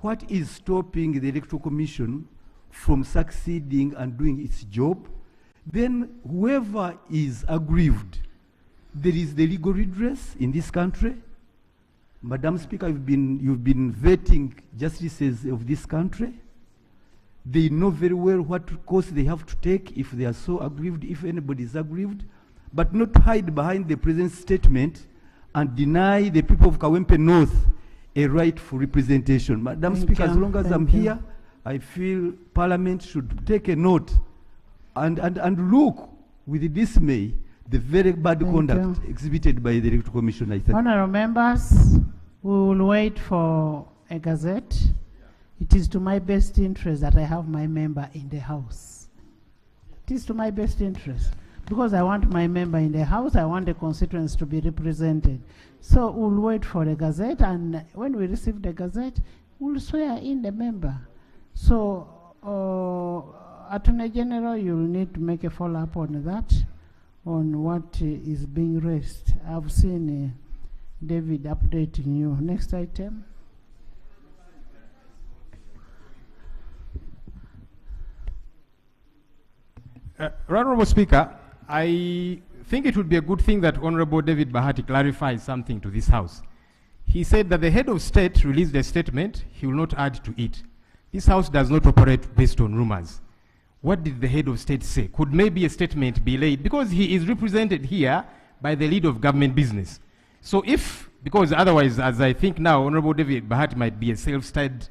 what is stopping the Electoral Commission from succeeding and doing its job, then whoever is aggrieved, there is the legal redress in this country. Madam Speaker, you've been vetting justices of this country. They know very well what course they have to take if they are so aggrieved, if anybody is aggrieved, but not hide behind the President's statement and deny the people of Kawempe North a right for representation. Madam Speaker, as long as I'm here, I feel Parliament should take a note and look with dismay the very bad conduct exhibited by the Electoral Commission. I think. Honourable members, we will wait for a gazette. It is to my best interest that I have my member in the House. It is to my best interest. Because I want my member in the House, I want the constituents to be represented. So we'll wait for the gazette, and when we receive the gazette, we'll swear in the member. So, Attorney General, you'll need to make a follow-up on that, on what is being raised. I've seen David updating you. Next item. Honourable Speaker, I think it would be a good thing that Honourable David Bahati clarifies something to this House. He said that the head of state released a statement, he will not add to it. This House does not operate based on rumors. What did the head of state say? Could maybe a statement be laid? Because he is represented here by the lead of government business. So if, because otherwise, as I think now, Honourable David Bahati might be a self-styled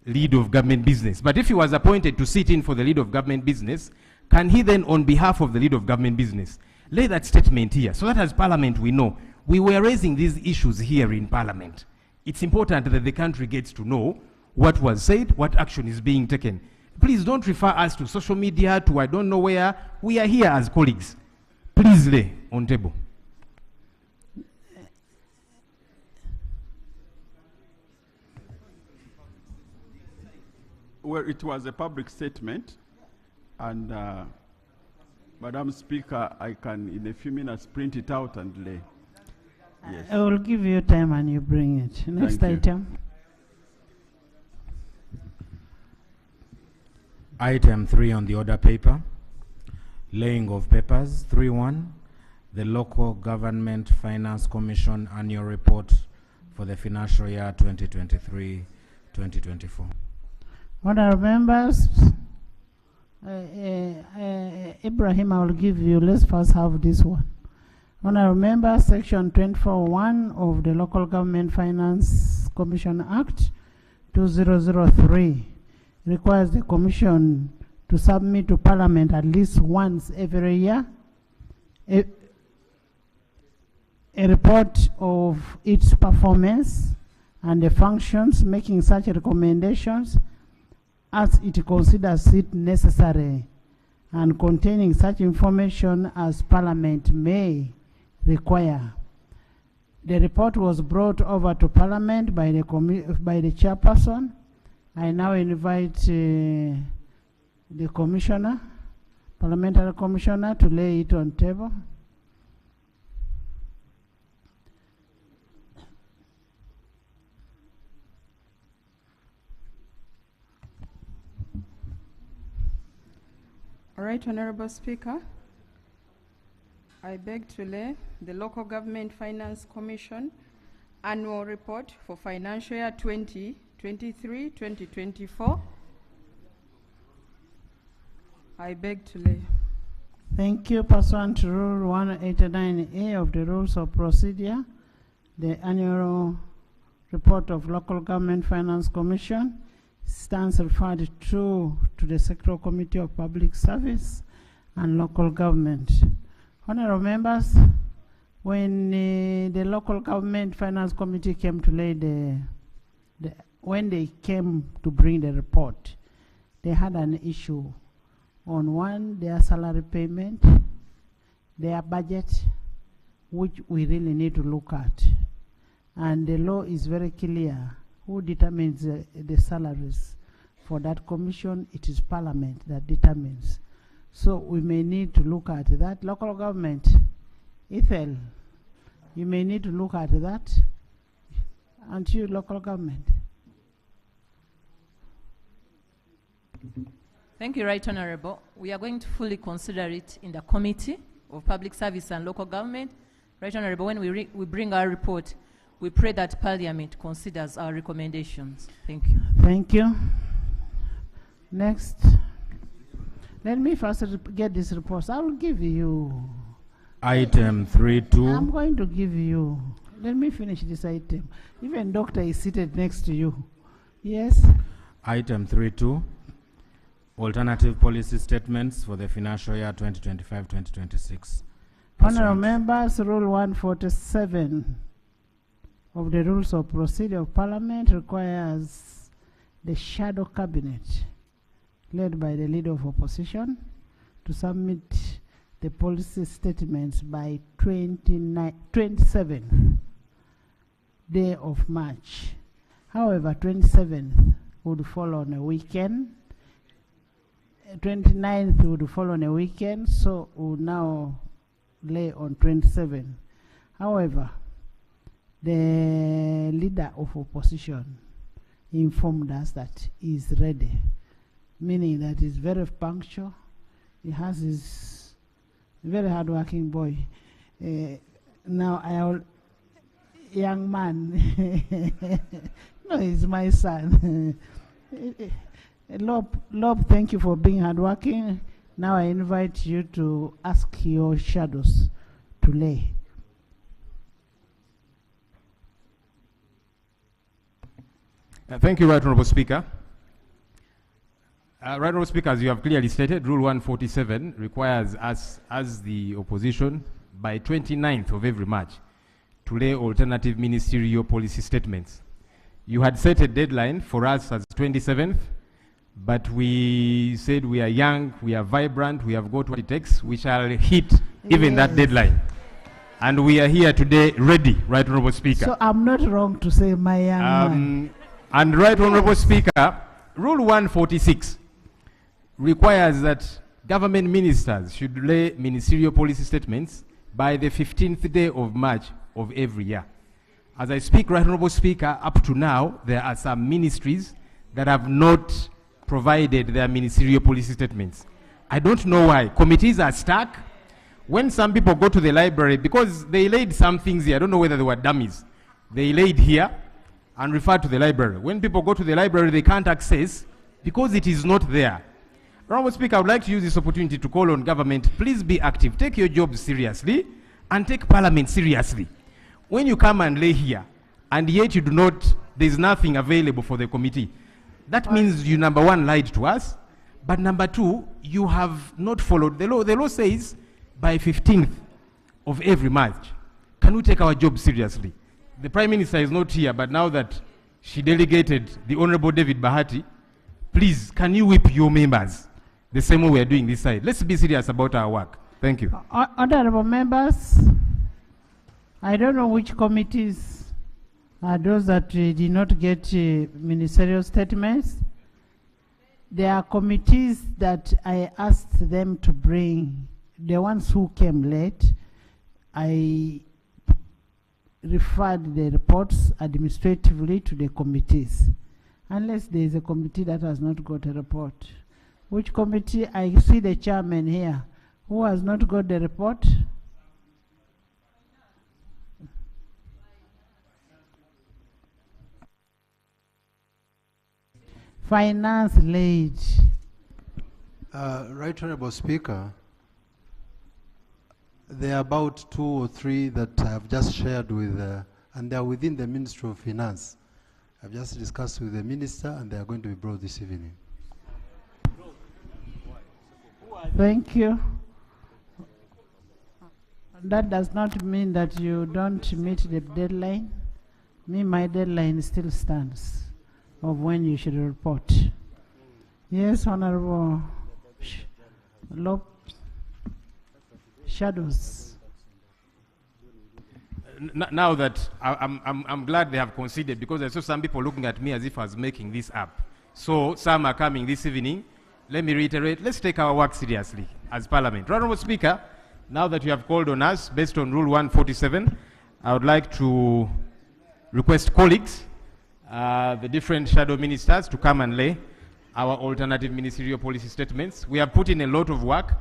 lead of government business. But if he was appointed to sit in for the lead of government business, can he then, on behalf of the lead of government business, lay that statement here, so that as Parliament we know, we were raising these issues here in Parliament. It's important that the country gets to know what was said, what action is being taken. Please don't refer us to social media, to I don't know where. We are here as colleagues. Please lay on table. Well, it was a public statement. And Madam Speaker, I can in a few minutes print it out and lay. Yes. I will give you time and you bring it. Next item. Item 3 on the order paper. Laying of papers. 3.1. The Local Government Finance Commission Annual Report for the financial year 2023-2024. Honourable members, Ibrahim, I will give you. Let's first have this one. Honourable members, Section 24(1) of the Local Government Finance Commission Act 2003 requires the Commission to submit to Parliament at least once every year a report of its performance and the functions, making such recommendations as it considers it necessary and containing such information as Parliament may require. The report was brought over to Parliament by the chairperson. I now invite the commissioner, parliamentary commissioner, to lay it on table. All right, Honourable Speaker, I beg to lay the Local Government Finance Commission Annual Report for financial year 2023-2024. I beg to lay. Thank you. Pursuant to Rule 189A of the Rules of Procedure, the Annual Report of Local Government Finance Commission stands referred to the Secretarial Committee of Public Service and Local Government. Honourable members, when the Local Government Finance Committee came to lay when they came to bring the report, they had an issue on one, their salary payment, their budget, which we really need to look at. And the law is very clear. Who determines the salaries for that commission? It is Parliament that determines. So we may need to look at that. Local government, Ethel, you may need to look at that. Aren't you local government? Thank you, Right Honorable. We are going to fully consider it in the Committee of Public Service and Local Government. Right Honorable, when we bring our report, we pray that Parliament considers our recommendations. Thank you. Thank you. Next. Let me first get this report. I will give you. Item 3.2. I'm going to give you. Let me finish this item. Even doctor is seated next to you. Yes? Item 3.2. Alternative policy statements for the financial year 2025-2026. Honourable members, Rule 147 of the Rules of Procedure of Parliament requires the shadow cabinet, led by the Leader of Opposition, to submit the policy statements by 27th day of March. However, 27th would fall on a weekend. 29th would fall on a weekend, so we'll now lay on 27th. However, the Leader of Opposition informed us that he's ready, meaning that he's very punctual. He has his very hard-working boy. Now, young man, no, he's my son. Lob, thank you for being hardworking. Now I invite you to ask your shadows to lay. Thank you, Right Honourable Speaker. Right Honourable Speaker, as you have clearly stated, Rule 147 requires us, as the opposition, by 29th of every March, to lay alternative ministerial policy statements. You had set a deadline for us as 27th, but we said we are young, we are vibrant, we have got what it takes. We shall hit even that deadline. And we are here today ready, Right Honourable Speaker. So I'm not wrong to say my young man. And Right Honourable Speaker, Rule 146 requires that government ministers should lay ministerial policy statements by the 15th day of March of every year. As I speak, Right Honourable Speaker, up to now, there are some ministries that have not provided their ministerial policy statements. I don't know why. Committees are stuck. When some people go to the library, because they laid some things here, I don't know whether they were dummies, they laid here and referred to the library. When people go to the library, they can't access because it is not there. Honourable Speaker, I would like to use this opportunity to call on government, please be active, take your job seriously and take Parliament seriously. When you come and lay here and yet you do not, there's nothing available for the committee, that means you, number one, lied to us, but number two, you have not followed the law. The law says by 15th of every March. Can we take our job seriously? The Prime Minister is not here, but now that she delegated the Honourable David Bahati, please, can you whip your members the same way we are doing this side? Let's be serious about our work. Thank you. Honourable members, I don't know which committees are those that did not get ministerial statements. There are committees that I asked them to bring, the ones who came late. I referred the reports administratively to the committees, unless there is a committee that has not got a report. Which committee? I see the chairman here. Who has not got the report? Finance late. Right Honourable Speaker, there are about 2 or 3 that I have just shared with, and they are within the Ministry of Finance. I've just discussed with the Minister and they are going to be brought this evening. Thank you. That does not mean that you don't meet the deadline. My deadline still stands of when you should report. Yes, Honourable Shadows. Now that I'm glad they have conceded, because I saw some people looking at me as if I was making this up. So some are coming this evening. Let me reiterate, let's take our work seriously as Parliament. Honourable Speaker, now that you have called on us based on Rule 147, I would like to request colleagues, the different shadow ministers, to come and lay. our alternative ministerial policy statements. We have put in a lot of work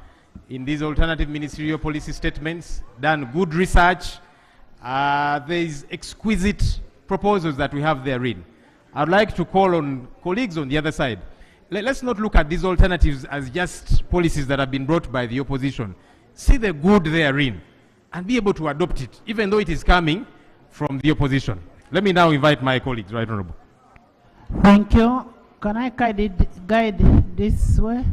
in these alternative ministerial policy statements, done good research. There is exquisite proposals that we have therein. I'd like to call on colleagues on the other side. Let's not look at these alternatives as just policies that have been brought by the opposition. See the good therein and be able to adopt it, even though it is coming from the opposition. Let me now invite my colleagues, Right Honorable. Thank you. Can I guide this way?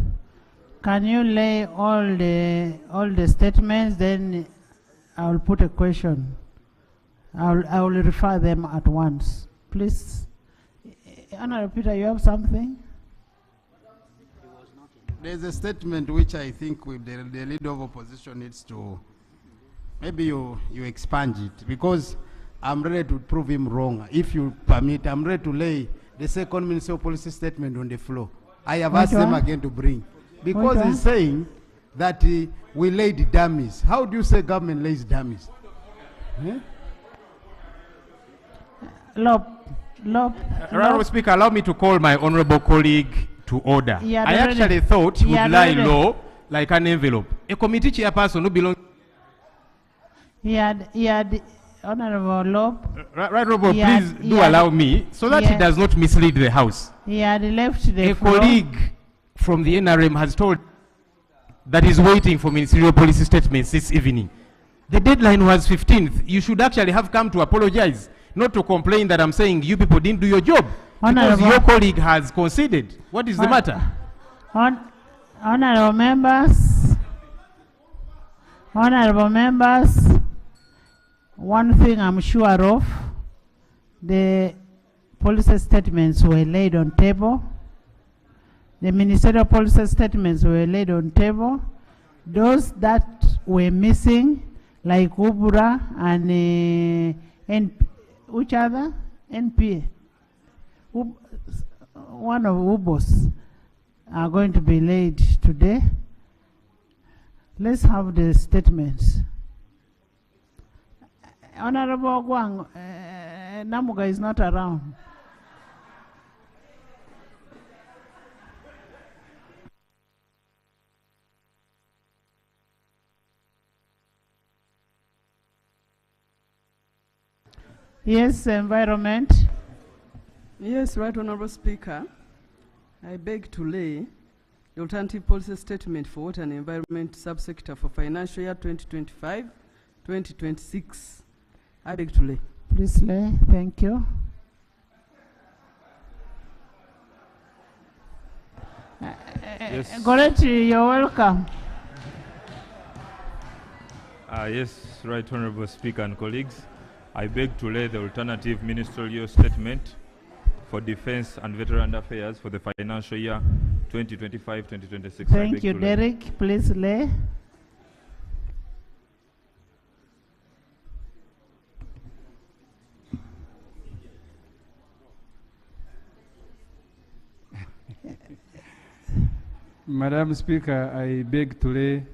Can you lay all the statements, then I will put a question. I will refer them at once. Please. Honorable Peter, you have something? There's a statement which I think with the leader of opposition needs to, maybe you expand it, because I'm ready to prove him wrong. If you permit, I'm ready to lay the second ministerial policy statement on the floor. I have asked them again to bring. Because he's saying that we laid dummies. How do you say government lays dummies? Honorable Speaker, allow me to call my honorable colleague to order. I actually thought he would lie low like an envelope. A committee chairperson who belongs... He had Honorable Lob. Right, Honorable, please do allow me, so that he does not mislead the House. He had left the floor. A colleague from the NRM has told that he's waiting for ministerial policy statements this evening. The deadline was 15th. You should actually have come to apologize, not to complain that I'm saying you people didn't do your job. Honorable, because your colleague has conceded. What is the matter? Honorable members, one thing I'm sure of, the policy statements were laid on table. The ministerial policy statements were laid on table. Those that were missing, like Ubura and which other? NPA. One of Ubos are going to be laid today. Let's have the statements. Honorable Gwang, Namuga is not around. Yes, environment. Yes, Right Honorable Speaker. I beg to lay the alternative policy statement for water and environment subsector for financial year 2025-2026. I beg to lay. Please lay. Thank you. Yes. Goretti, you're welcome. Yes, Right Honorable Speaker and colleagues. I beg to lay the alternative ministerial statement for Defense and Veteran Affairs for the financial year 2025-2026. Thank you, Derek. Please lay. Madam Speaker, I beg to lay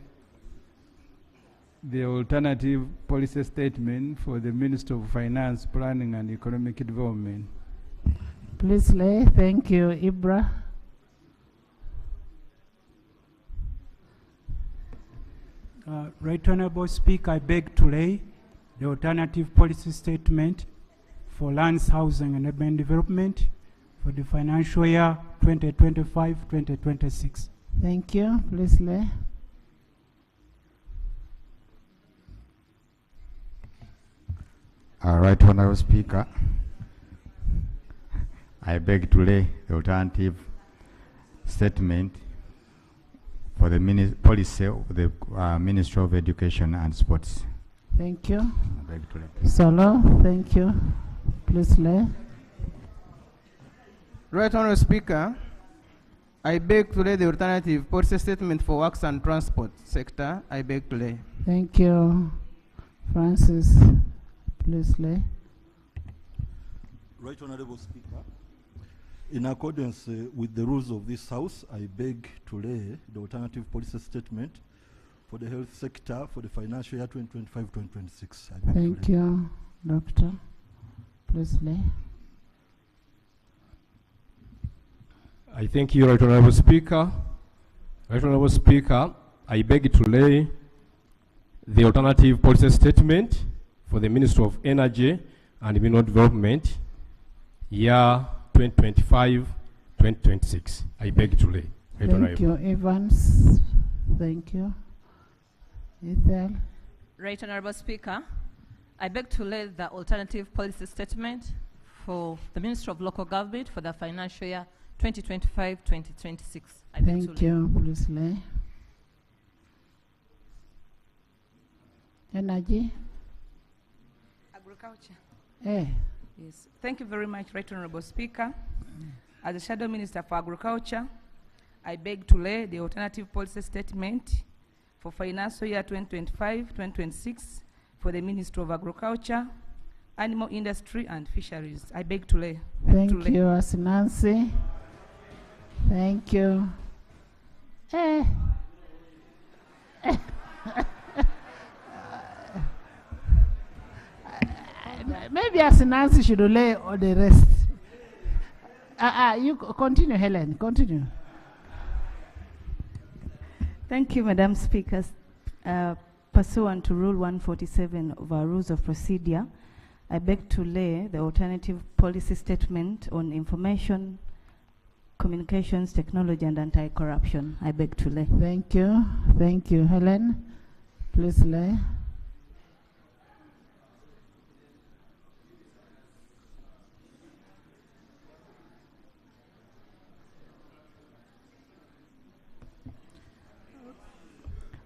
the alternative policy statement for the Minister of Finance, Planning and Economic Development. Please lay. Thank you, Ibra. Right Honorable Speaker, I beg to lay the alternative policy statement for lands, housing and urban development for the financial year 2025-2026. Thank you. Please lay. Right Honorable Speaker, I beg to lay the alternative statement for the policy of the Ministry of Education and Sports. Thank you. I beg to lay. Solo, thank you. Please lay. Right Honorable Speaker, I beg to lay the alternative policy statement for works and transport sector. I beg to lay. Thank you. Francis, please lay. Right Honorable Speaker, in accordance with the rules of this House, I beg to lay the alternative policy statement for the health sector for the financial year 2025-2026. Thank you, Doctor. Please lay. I thank you, Right Honorable Speaker. Right Honorable Speaker, I beg to lay the alternative policy statement for the Ministry of Energy and Mineral Development, year 2025-2026. I beg to lay. Right Thank you, Evans. Thank you. Ethel. Right Honorable Speaker, I beg to lay the alternative policy statement for the Ministry of Local Government for the financial year 2025-2026. I beg to Thank lay. you, please lay. Energy. Agriculture. Yes. Thank you very much, Right Honorable Speaker. As the Shadow Minister for Agriculture, I beg to lay the alternative policy statement for financial year 2025-2026 for the Ministry of Agriculture, Animal Industry and Fisheries. I beg to lay. Thank you, Asinansi. Thank you. Maybe Asinansi should lay all the rest. You continue, Helen. Continue. Thank you, Madam Speaker. Pursuant to Rule 147 of our Rules of Procedure, I beg to lay the alternative policy statement on information, communications, technology, and anti-corruption. I beg to lay. Thank you. Thank you, Helen. Please lay.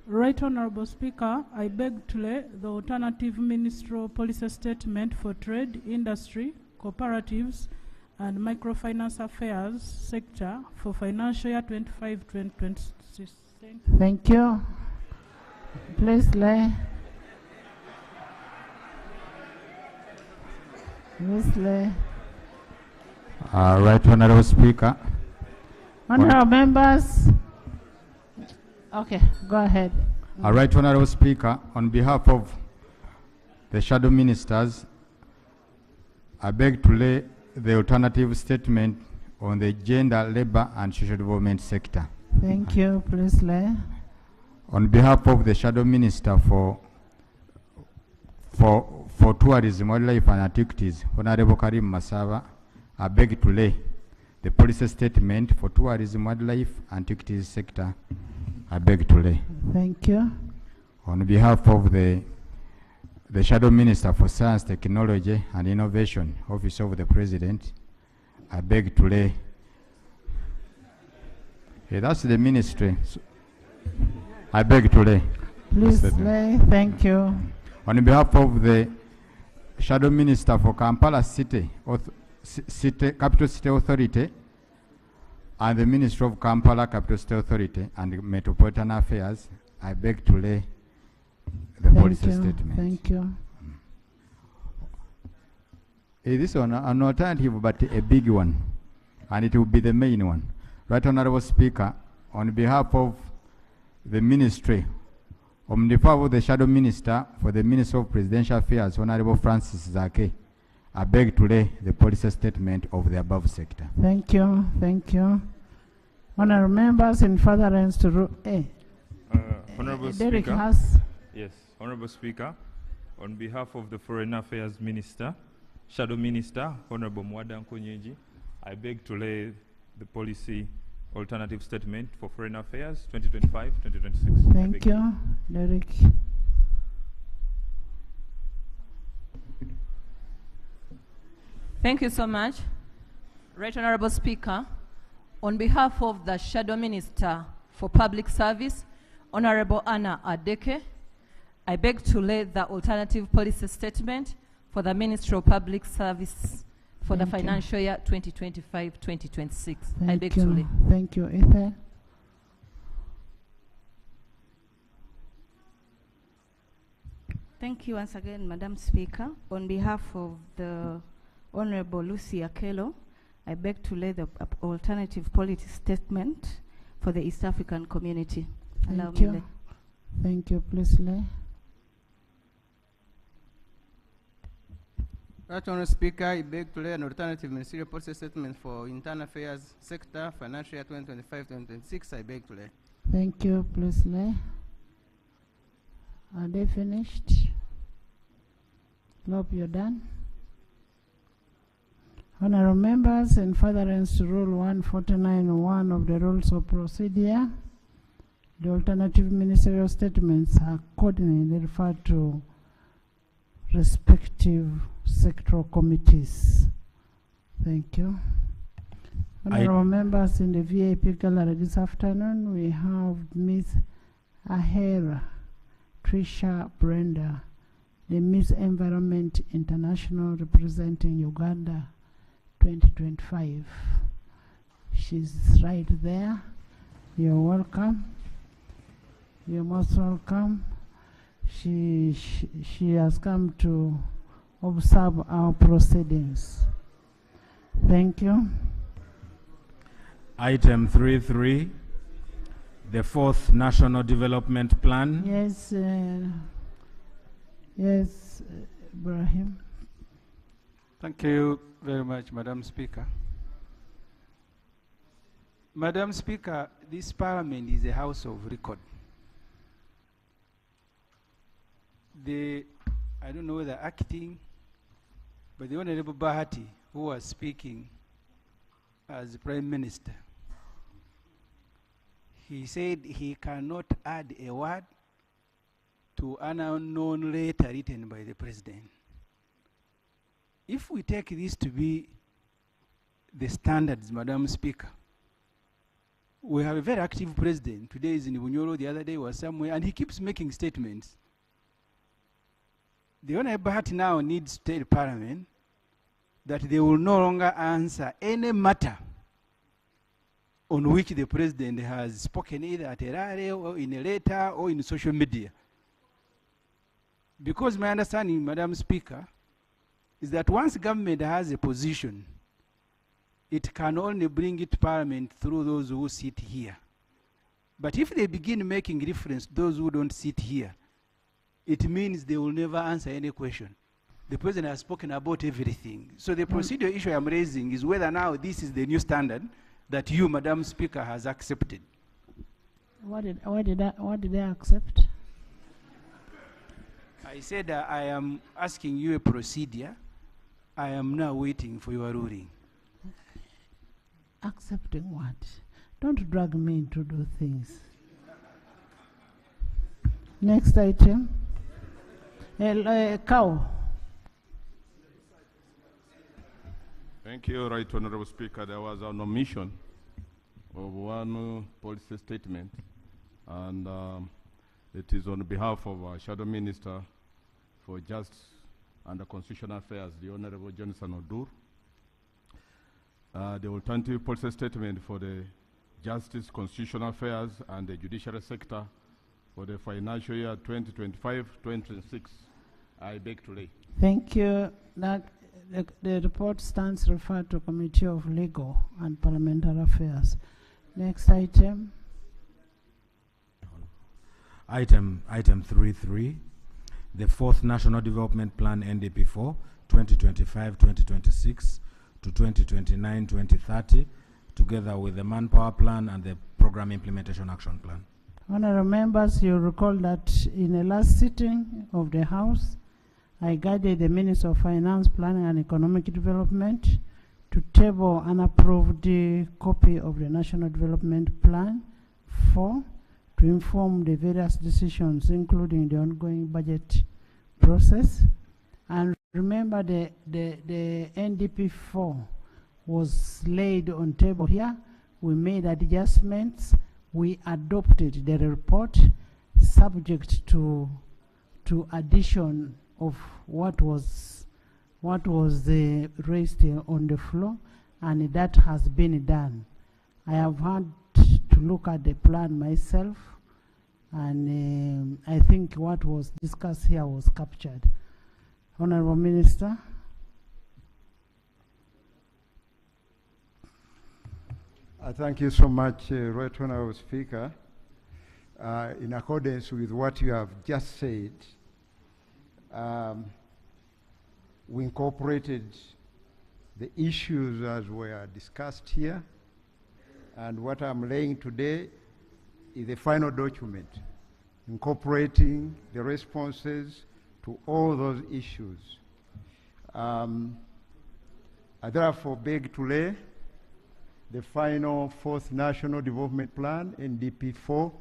Right Honorable Speaker, I beg to lay the alternative ministerial policy statement for trade, industry, cooperatives, and microfinance affairs sector for financial year 25-2026. Thank you. Please lay. Please lay. Right Honorable Speaker. Honorable members. Okay, go ahead. Right Honorable Speaker, on behalf of the Shadow Ministers, I beg to lay the alternative statement on the gender, labor, and social development sector. Thank you. Please lay. On behalf of the Shadow Minister for Tourism, Wildlife and Antiquities, Honorable Karim Masaba, I beg to lay the policy statement for tourism, wildlife, antiquities sector. I beg to lay. Thank you. On behalf of the Shadow Minister for Science, Technology and Innovation, Office of the President, I beg to lay. That's the ministry. I beg to lay. Please lay. Thank you. On behalf of the Shadow Minister for Kampala Capital City Authority, and the Ministry of Kampala Capital City Authority and Metropolitan Affairs, I beg to lay the policy statement. Thank you. This is an alternative, but a big one, and it will be the main one. Right Honorable Speaker, on behalf of the Ministry, on behalf of the Shadow Minister for the Ministry of Presidential Affairs, Honorable Francis Zake, I beg to lay the policy statement of the above sector. Thank you. Thank you. Honorable members, in furtherance to Honorable Derek Speaker. has. Yes, Honorable Speaker, on behalf of the Foreign Affairs Minister, Shadow Minister, Honorable Mwada Nkonyeji, I beg to lay the policy alternative statement for Foreign Affairs 2025-2026. Thank you, Derek. Thank you so much. Right Honorable Speaker, on behalf of the Shadow Minister for Public Service, Honorable Anna Adeke, I beg to lay the alternative policy statement for the Ministry of Public Service for the financial year 2025-2026. I beg to lay. Thank you, Ethel. Thank you once again, Madam Speaker. On behalf of the Honorable Lucy Akelo, I beg to lay the alternative policy statement for the East African community. Allow Thank me you. lay. Thank you. Please lay. Right Honourable Speaker, I beg to lay an alternative ministerial policy statement for internal affairs sector, financial year 2025-2026. I beg to lay. Thank you. Please lay. Are they finished? Hope you're done. Honourable members, in furtherance to Rule 149(1) of the Rules of Procedure, the alternative ministerial statements are accordingly referred to respective sectoral committees. Thank you. Honourable members, in the VIP gallery this afternoon, we have Ms. Ahera Trisha Brenda, the Miss Environment International representing Uganda 2025. She's right there. You're welcome. You're most welcome. She has come to observe our proceedings. Thank you. Item 3.3, the fourth National Development Plan. Yes, yes, Ibrahim. Thank you very much, Madam Speaker. Madam Speaker, this Parliament is a house of record. I don't know whether acting, but the Honorable Bahati, who was speaking as Prime Minister, he said he cannot add a word to an unknown letter written by the President. If we take this to be the standards, Madam Speaker, we have a very active President. Today is in Bunyoro, the other day was somewhere, and he keeps making statements. The Honorable Bahati now needs to tell Parliament that they will no longer answer any matter on which the President has spoken either at a rally or in a letter or in social media. Because my understanding, Madam Speaker, is that once government has a position, it can only bring it to Parliament through those who sit here. But if they begin making reference to those who don't sit here, it means they will never answer any question. The President has spoken about everything. So the procedural issue I'm raising is whether now this is the new standard that you, Madam Speaker, has accepted. What did I accept? I said I am asking you a procedure. I am now waiting for your ruling. Accepting what? Don't drag me into those things. Next item. Cow. Thank you, Right Honourable Speaker. There was an omission of one policy statement, and it is on behalf of our Shadow Minister for Justice and Constitutional Affairs, the Honourable Johnson Thur. The alternative policy statement for the Justice, Constitutional Affairs and the Judiciary sector for the financial year 2025-2026. I beg to lay. Thank you. That the report stands referred to Committee of Legal and Parliamentary Affairs. Next item. Item 3.3, the fourth National Development Plan NDP4 2025-2026 to 2029-2030, together with the Manpower Plan and the Program Implementation Action Plan. Honourable members, you recall that in the last sitting of the House, I guided the Minister of Finance, Planning and Economic Development to table an approved copy of the National Development Plan 4 to inform the various decisions, including the ongoing budget process. And remember, the NDP 4 was laid on table here. We made adjustments. We adopted the report subject to addition of what was raised on the floor, and that has been done. I have had to look at the plan myself, and I think what was discussed here was captured. Honourable Minister. Thank you so much, Right Honourable Speaker. In accordance with what you have just said, we incorporated the issues as were discussed here, and what I'm laying today is the final document incorporating the responses to all those issues. I therefore beg to lay the final fourth National Development Plan, NDP4,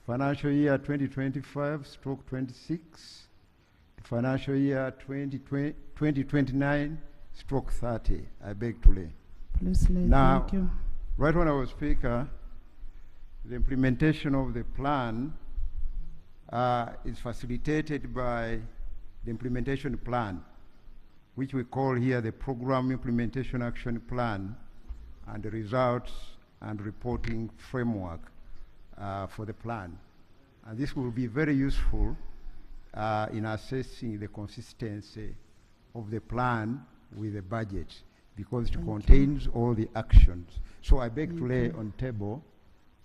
financial year 2025/26, financial year 2029/30. I beg to lay. Please lay. Now, Thank you. Right Honourable Speaker, the implementation of the plan is facilitated by the implementation plan, which we call here the Program Implementation Action Plan, and the results and reporting framework for the plan. And this will be very useful in assessing the consistency of the plan with the budget, because it contains all the actions. So I beg to lay on table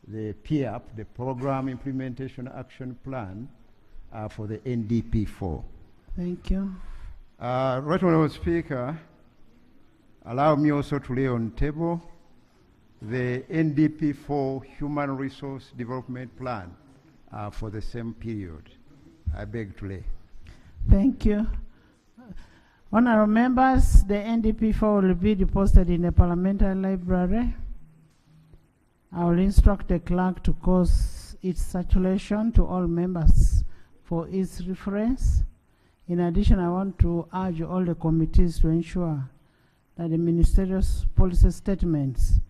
the PIAP, the Program Implementation Action Plan for the NDP4. Thank you. Right Honourable Speaker, allow me also to lay on table the NDP4 Human Resource Development Plan for the same period. I beg to lay. Thank you. Honourable members, the NDP4 will be deposited in the parliamentary library. I will instruct the clerk to cause its circulation to all members for its reference. In addition, I want to urge all the committees to ensure that the ministerial policy statements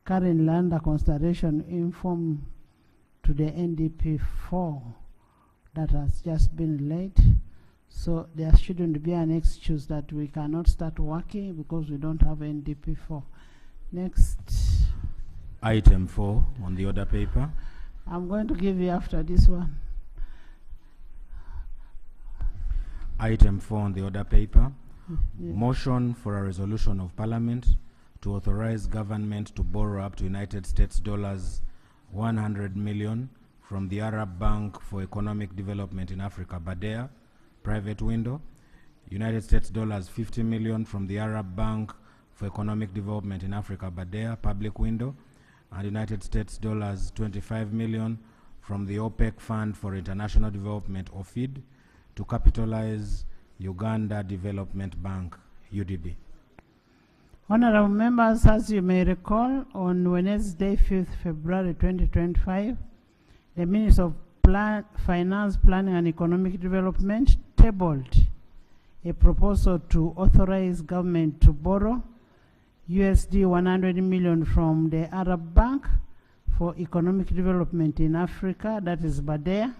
currently under consideration inform to the NDP4 that has just been laid. So there shouldn't be an excuse that we cannot start working because we don't have NDP4. Next. Item 4 on the order paper. I'm going to give you after this one. Item 4 on the order paper. Yeah. Motion for a resolution of Parliament to authorize government to borrow up to United States dollars 100 million from the Arab Bank for Economic Development in Africa, BADEA, private window, United States dollars 50 million from the Arab Bank for Economic Development in Africa, BADEA, public window, and United States dollars 25 million from the OPEC Fund for International Development, OFID, to capitalize Uganda Development Bank, UDB. Honorable members, as you may recall, on Wednesday, 5th February 2025, the Minister of Finance, Planning and Economic Development tabled a proposal to authorize government to borrow USD 100 million from the Arab Bank for Economic Development in Africa, that is BADEA,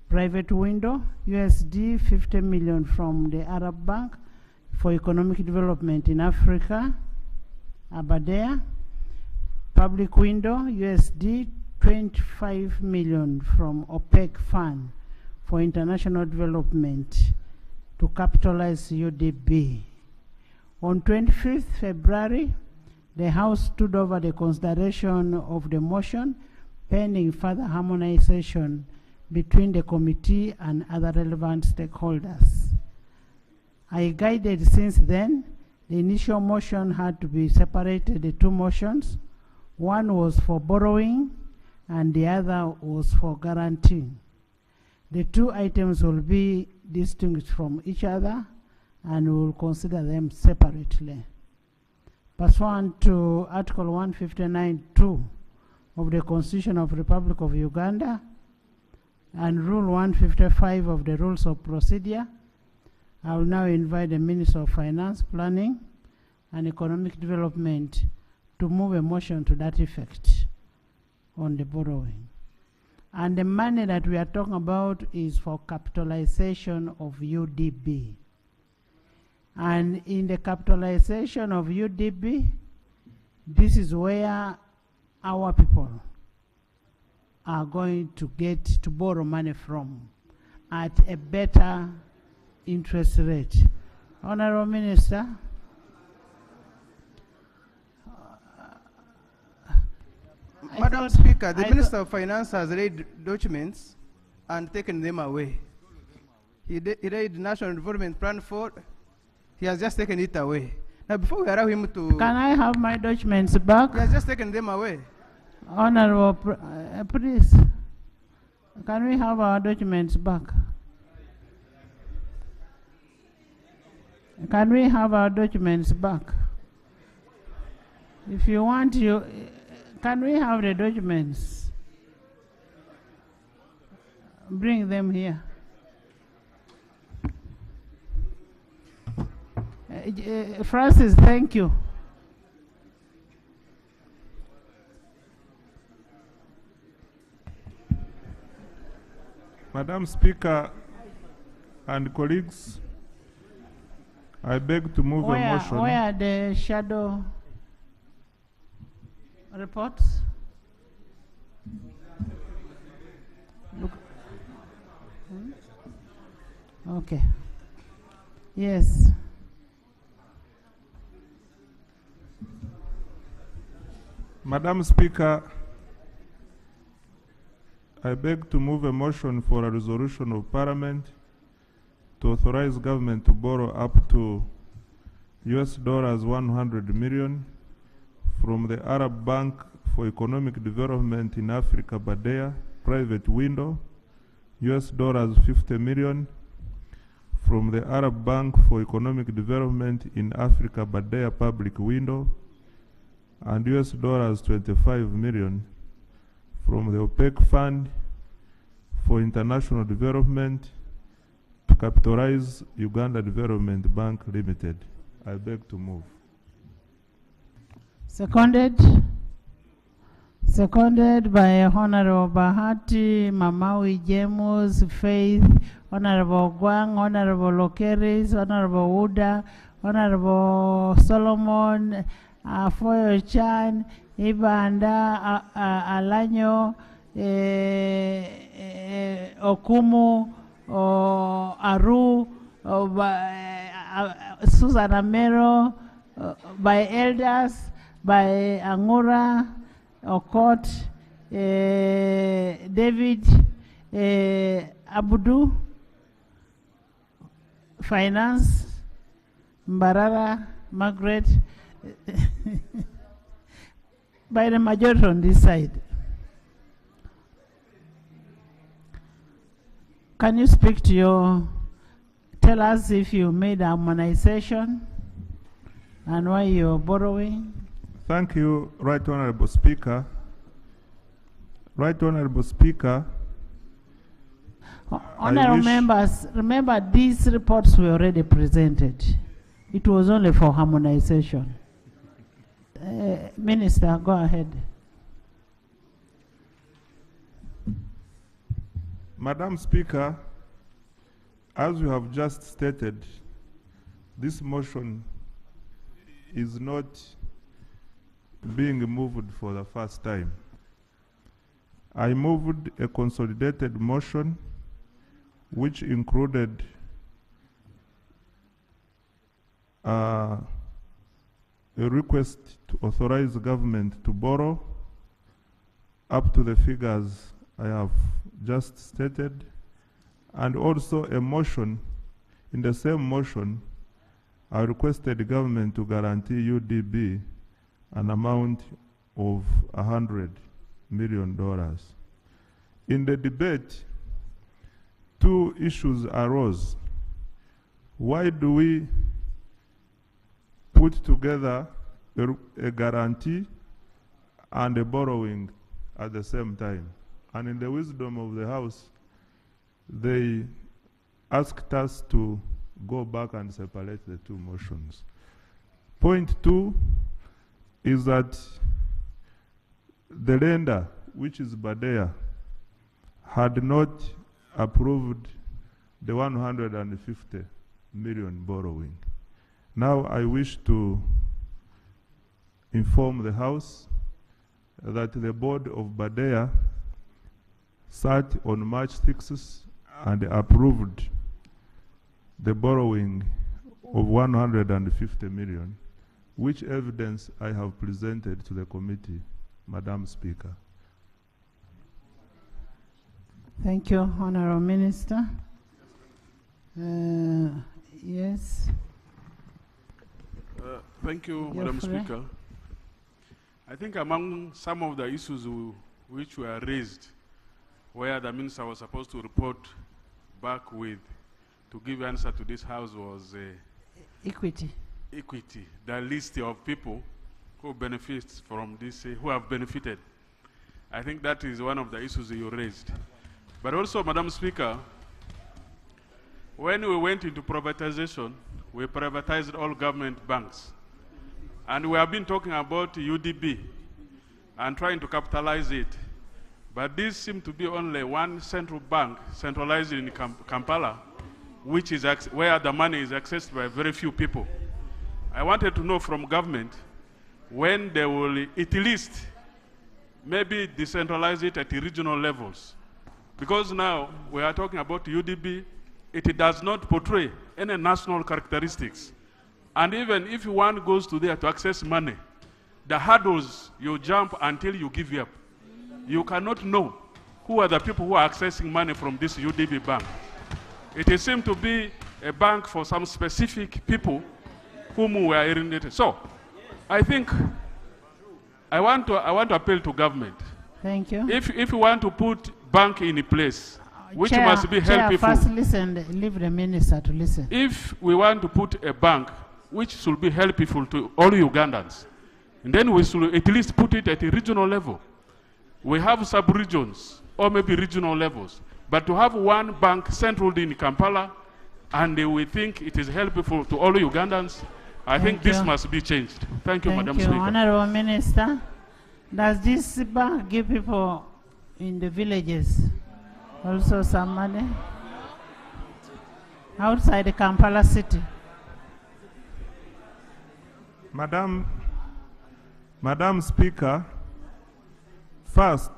private window, USD 50 million from the Arab Bank for Economic Development in Africa, BADEA, public window, USD 25 million from OPEC Fund for International Development to capitalize UDB. On 25th February, the House stood over the consideration of the motion pending further harmonization between the committee and other relevant stakeholders. I guided since then, the initial motion had to be separated, the two motions. One was for borrowing and the other was for guaranteeing. The two items will be distinguished from each other and we will consider them separately. Pursuant to Article 159(2) of the Constitution of the Republic of Uganda and Rule 155 of the Rules of Procedure, I will now invite the Minister of Finance, Planning and Economic Development to move a motion to that effect on the borrowing. And the money that we are talking about is for capitalization of UDB. And in the capitalization of UDB, this is where our people are going to get to borrow money from at a better interest rate. Honorable Minister. Madam Speaker, the Minister of Finance has read documents and taken them away. He read National Development Plan 4, He has just taken it away. Now, before we allow him to... Can I have my documents back? He has just taken them away. Honorable, please, can we have our documents back? Can we have our documents back? If you want, can we have the documents? Bring them here. Francis, thank you. Madam Speaker and colleagues, I beg to move a motion. Where are the shadow reports? Look. Okay. Yes. Madam Speaker, I beg to move a motion for a resolution of Parliament to authorize government to borrow up to $100 million from the Arab Bank for Economic Development in Africa, Badea, private window, $50 million from the Arab Bank for Economic Development in Africa, Badea, public window, and $25 million from the OPEC Fund for International Development to capitalize Uganda Development Bank Limited. I beg to move. Seconded. Seconded by Honorable Bahati, Mamawi James, Faith, Honorable Gwang, Honorable Lokeris, Honorable Uda, Honorable Solomon, Foyo Chan, Ibanda, Alanyo, Okumu, Aru, Susan Amero, by elders, by Angura, Okot, David, Abudu, Finance, Mbarara, Margaret, by the majority on this side. Can you speak to tell us if you made harmonization and why you're borrowing? Thank you, Right Honorable Speaker. Right Honorable Speaker. Honorable members, remember these reports were already presented. It was only for harmonization. Minister, go ahead. Madam Speaker, as you have just stated, this motion is not being moved for the first time. I moved a consolidated motion which included a request to authorize the government to borrow up to the figures I have just stated, and also a motion. In the same motion, I requested the government to guarantee UDB an amount of $100 million. In the debate, two issues arose. Why do we put together a guarantee and a borrowing at the same time? And in the wisdom of the House, they asked us to go back and separate the two motions. Point two is that the lender, which is Badea, had not approved the 150 million borrowing. Now I wish to inform the House that the board of Badea sat on March 6th and approved the borrowing of 150 million, which evidence I have presented to the committee, Madam Speaker. Thank you, Honorable Minister. Yes. Thank you, You're Madam free. Speaker. I think among some of the issues which were raised, where the minister was supposed to report back with to give answer to this House was Equity. equity, the list of people who benefit from this, who have benefited. I think that is one of the issues you raised. But also, Madam Speaker, when we went into privatization, we privatized all government banks. And we have been talking about UDB and trying to capitalize it. But this seemed to be only one central bank centralized in Kampala, which is where the money is accessed by very few people. I wanted to know from government when they will at least maybe decentralize it at the regional levels. Because now we are talking about UDB, it does not portray any national characteristics. And even if one goes to there to access money, the hurdles you jump until you give up. You cannot know who are the people who are accessing money from this UDB bank. It seems to be a bank for some specific people whom we are alienated. So, I think I want to appeal to government. Thank you. If you want to put bank in place, which Chair, must be Chair, helpful. first listen, leave the minister to listen. If we want to put a bank which should be helpful to all Ugandans, and then we should at least put it at a regional level. We have sub-regions or maybe regional levels, but to have one bank centered in Kampala, and we think it is helpful to all Ugandans, I think this must be changed. Thank you, Madam Speaker. Honorable Minister, does this bank give people in the villages also some money? Outside the Kampala city? Madam Speaker, first,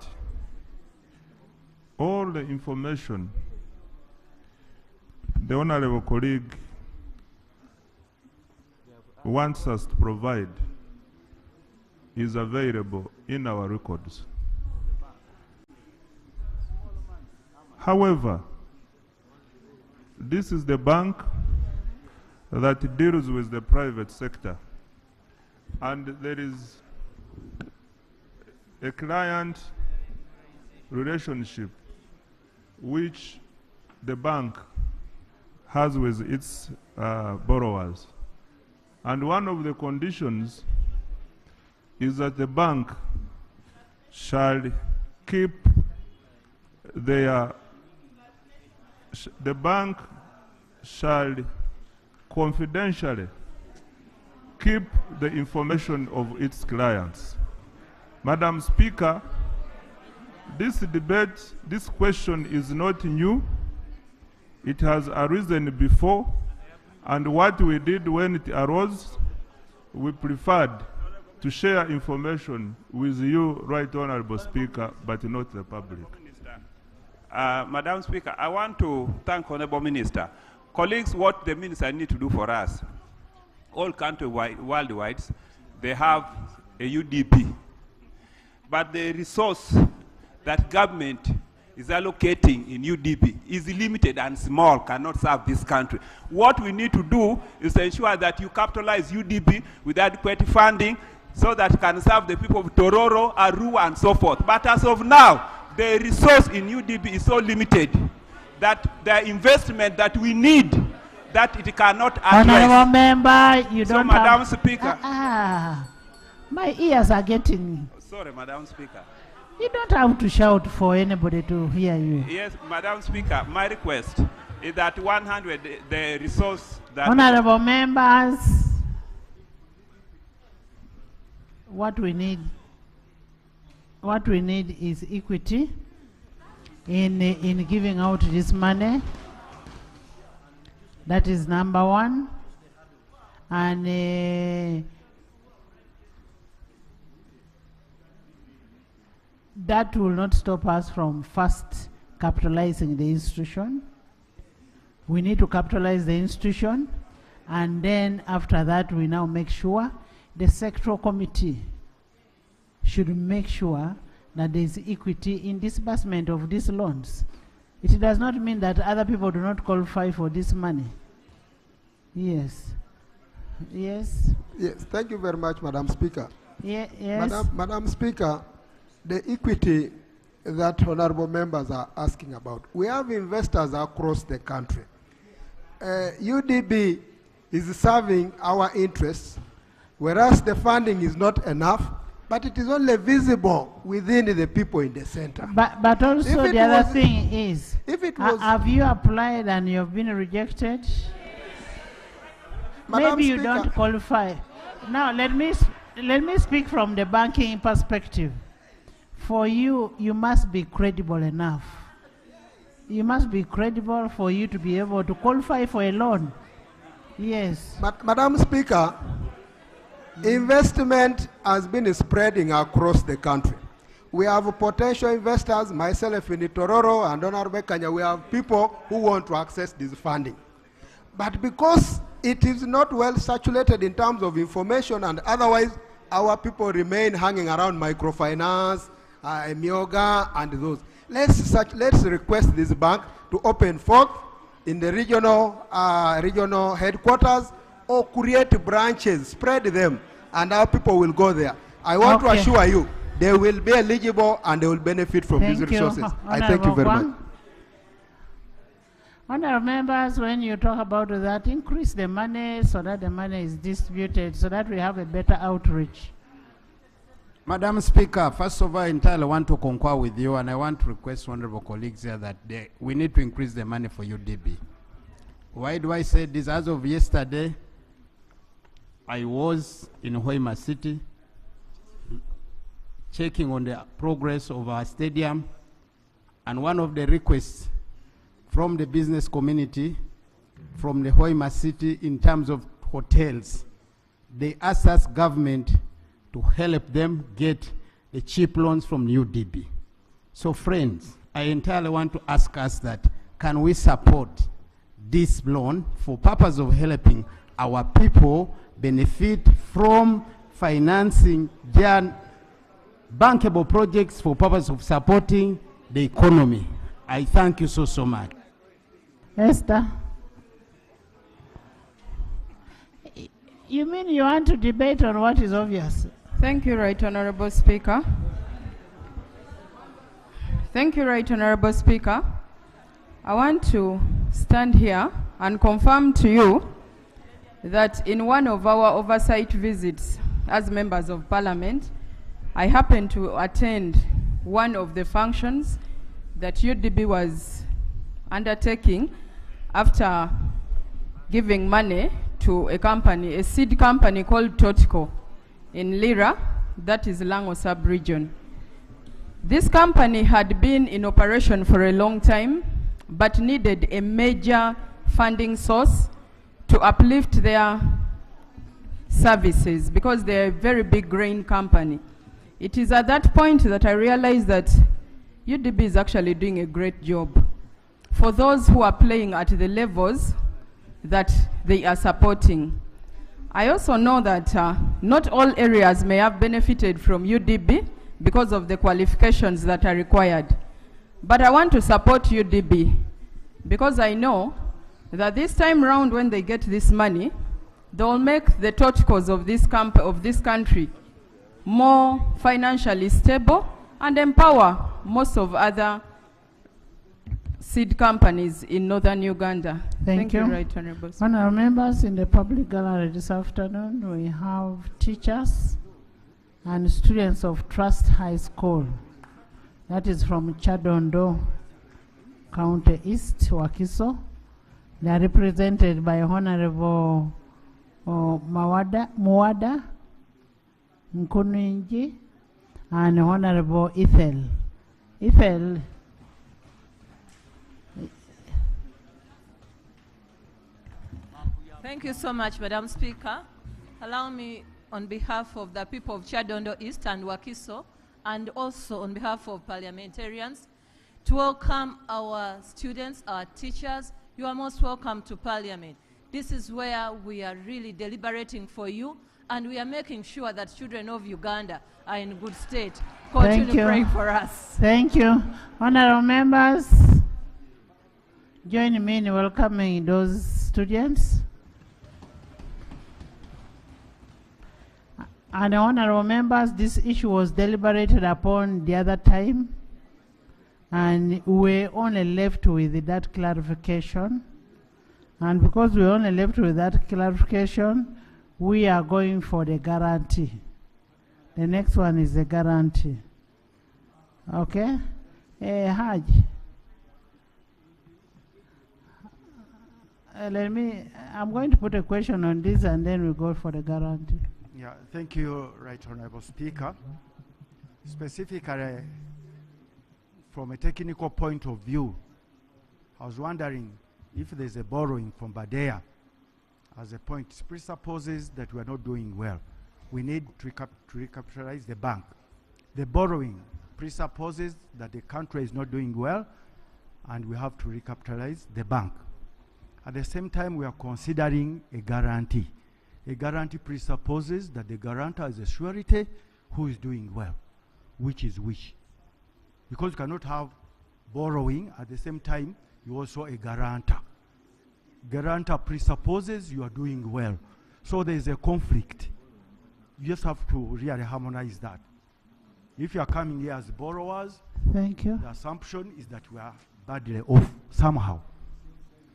all the information the honorable colleague wants us to provide is available in our records. However, this is the bank that deals with the private sector, and there is a client relationship which the bank has with its borrowers. And one of the conditions is that the bank shall keep the bank shall confidentially keep the information of its clients. Madam Speaker, this debate, this question is not new. It has arisen before, and what we did when it arose, we preferred to share information with you, Right Honorable Speaker, but not the public. Madam Speaker, I want to thank Honorable Minister. Colleagues, what the minister need to do for us, all countries worldwide, they have a UDP. But the resource that government is allocating in UDP is limited and small, cannot serve this country. What we need to do is to ensure that you capitalize UDP with adequate funding so that it can serve the people of Tororo, Arua, and so forth. But as of now, the resource in UDP is so limited that the investment that we need, that it cannot address. Honorable member, you So, don't Madam have... Speaker. My ears are getting... Sorry, Madam Speaker. You don't have to shout for anybody to hear you. Yes, Madam Speaker, my request is that 100, the resource that... Honorable members, what we need is equity in giving out this money. That is number one. And that will not stop us from first capitalizing the institution. We need to capitalize the institution, and then after that we now make sure the sectoral committee should make sure that there is equity in disbursement of these loans. It does not mean that other people do not qualify for this money. Yes. Yes. Yes, thank you very much, Madam Speaker. Yes. Madam Speaker, the equity that honorable members are asking about, we have investors across the country. UDB is serving our interests, whereas the funding is not enough, but it is only visible within the people in the center. But also the other thing is, if it was, have you applied and you've been rejected? Madam Maybe you Speaker, don't qualify. Now let me speak from the banking perspective. For you, you must be credible enough. You must be credible for you to be able to qualify for a loan. Yes. Madam Speaker, investment has been spreading across the country. We have potential investors, myself in Tororo and Honorable Kanya, we have people who want to access this funding. But because it is not well saturated in terms of information and otherwise, our people remain hanging around microfinance, Myoga and those. Let's request this bank to open forth in the regional headquarters or create branches, spread them, and our people will go there. I want to assure you, they will be eligible and they will benefit from these resources. I thank you very much. Honourable members, when you talk about that, increase the money so that the money is distributed, so that we have a better outreach. Madam Speaker, first of all, I entirely want to concur with you, and I want to request honorable colleagues here that we need to increase the money for UDB. Why do I say this? As of yesterday, I was in Hoima City checking on the progress of our stadium, and one of the requests from the business community, from the Hoima City in terms of hotels, they asked us government to help them get the cheap loans from UDB. So friends, I entirely want to ask us that, can we support this loan for purpose of helping our people benefit from financing their bankable projects for purpose of supporting the economy? I thank you so much. Esther, you mean you want to debate on what is obvious? Thank you, Right Honorable Speaker. Thank you, Right Honorable Speaker. I want to stand here and confirm to you that in one of our oversight visits as members of Parliament, I happened to attend one of the functions that UDB was undertaking after giving money to a company, a seed company called Totco in Lira, that is Lango sub-region. This company had been in operation for a long time, but needed a major funding source to uplift their services because they're a very big grain company. It is at that point that I realized that UDB is actually doing a great job for those who are playing at the levels that they are supporting. I also know that not all areas may have benefited from UDB because of the qualifications that are required. But I want to support UDB because I know that this time round when they get this money, they will make the Totcos of this country more financially stable and empower most of other seed companies in northern Uganda. Thank you. Right Honorable. Honourable members, in the public gallery this afternoon, we have teachers and students of Trust High School. That is from Chadondo, County East, Wakiso. They are represented by Honourable Muwada Nkuninji and Honourable Ethel. Ethel, Thank you so much, Madam Speaker. Allow me, on behalf of the people of Chadondo East and Wakiso, and also on behalf of parliamentarians, to welcome our students, our teachers. You are most welcome to Parliament. This is where we are really deliberating for you, and we are making sure that children of Uganda are in good state. Continue praying for us. Thank you. Honourable members, join me in welcoming those students. And honorable members, this issue was deliberated upon the other time, and we only left with that clarification. And because we only left with that clarification, we are going for the guarantee. The next one is the guarantee. Okay? Haj. I'm going to put a question on this and then we go for the guarantee. Yeah, thank you, Right Honorable Speaker. Specifically, from a technical point of view, I was wondering if there's a borrowing from Badea as a point. It presupposes that we are not doing well. We need to recapitalize the bank. The borrowing presupposes that the country is not doing well and we have to recapitalize the bank. At the same time, we are considering a guarantee. A guarantee presupposes that the guarantor is a surety who is doing well. Which is which? Because you cannot have borrowing at the same time you also a guarantor. Guarantor presupposes you are doing well. So there is a conflict. You just have to really harmonize that. If you are coming here as borrowers, thank you. The assumption is that we are badly off somehow.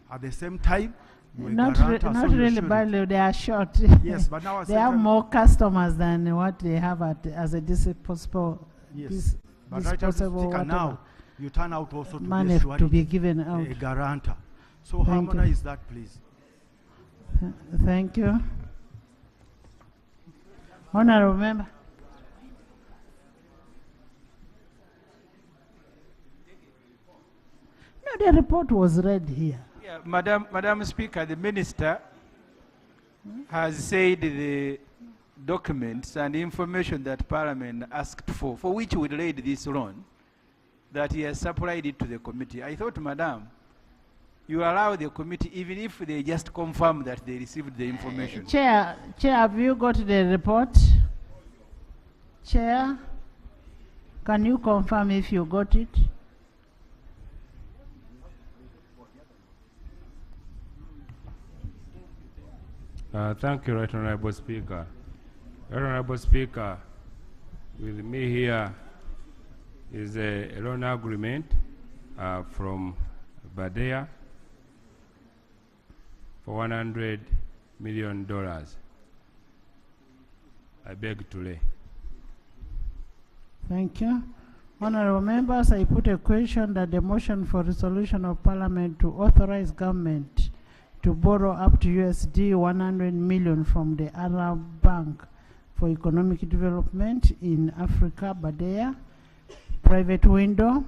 At the same time, not really badly, they are short. Yes, but now they have more customers than what they have as a disposable. Yes, but right now, you turn out also to money be to be given out. A guarantor. So Thank harmonize you. that, please. Thank you. Honorable member. No, the report was read here. Yeah, Madam Speaker, the Minister has said the documents and information that Parliament asked for which we laid this loan, that he has supplied it to the committee. I thought, Madam, you allow the committee, even if they just confirm that they received the information. Chair, have you got the report? Chair, can you confirm if you got it? Thank you, Right Honorable Speaker. Right Honorable Speaker, with me here is a loan agreement from Badea for $100 million. I beg to lay. Thank you. Honorable members, I put a question that the motion for resolution of Parliament to authorize government to borrow up to USD 100 million from the Arab Bank for Economic Development in Africa, Badea. Private window,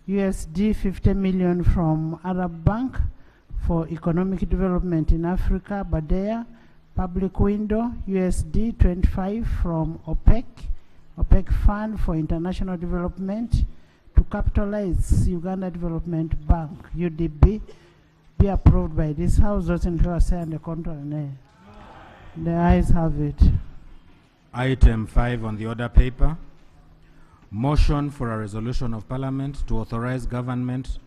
USD 50 million from Arab Bank for Economic Development in Africa, Badea. Public window, USD 25 from OPEC Fund for International Development to capitalize Uganda Development Bank, UDB, be approved by this House. Those in favor say on the contrary, nay. The ayes have it. Item 5 on the order paper. Motion for a resolution of Parliament to authorize government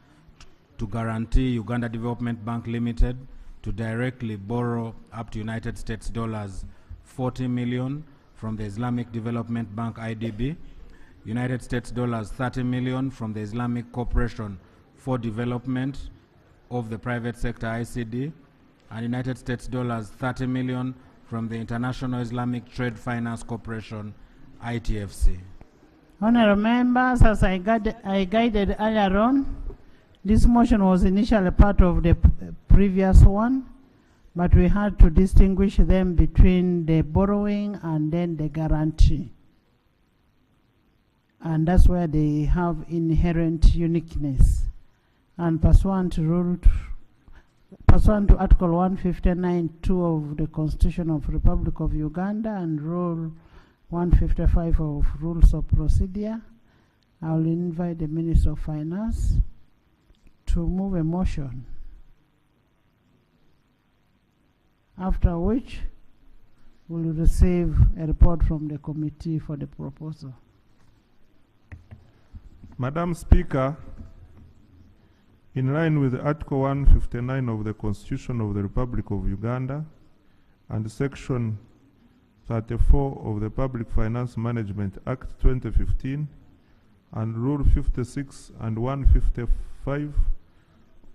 to guarantee Uganda Development Bank Limited to directly borrow up to United States dollars 40 million from the Islamic Development Bank IDB, United States dollars 30 million from the Islamic Corporation for Development of the Private Sector ICD, and United States dollars 30 million from the International Islamic Trade Finance Corporation ITFC. Honorable members, as I guided earlier on, this motion was initially part of the previous one, but we had to distinguish them between the borrowing and then the guarantee. And that's where they have inherent uniqueness. And pursuant to Article 159(2) of the Constitution of the Republic of Uganda and Rule 155 of Rules of Procedure, I will invite the Minister of Finance to move a motion, after which we will receive a report from the committee for the proposal. Madam Speaker, in line with Article 159 of the Constitution of the Republic of Uganda and Section 34 of the Public Finance Management Act 2015 and Rule 56 and 155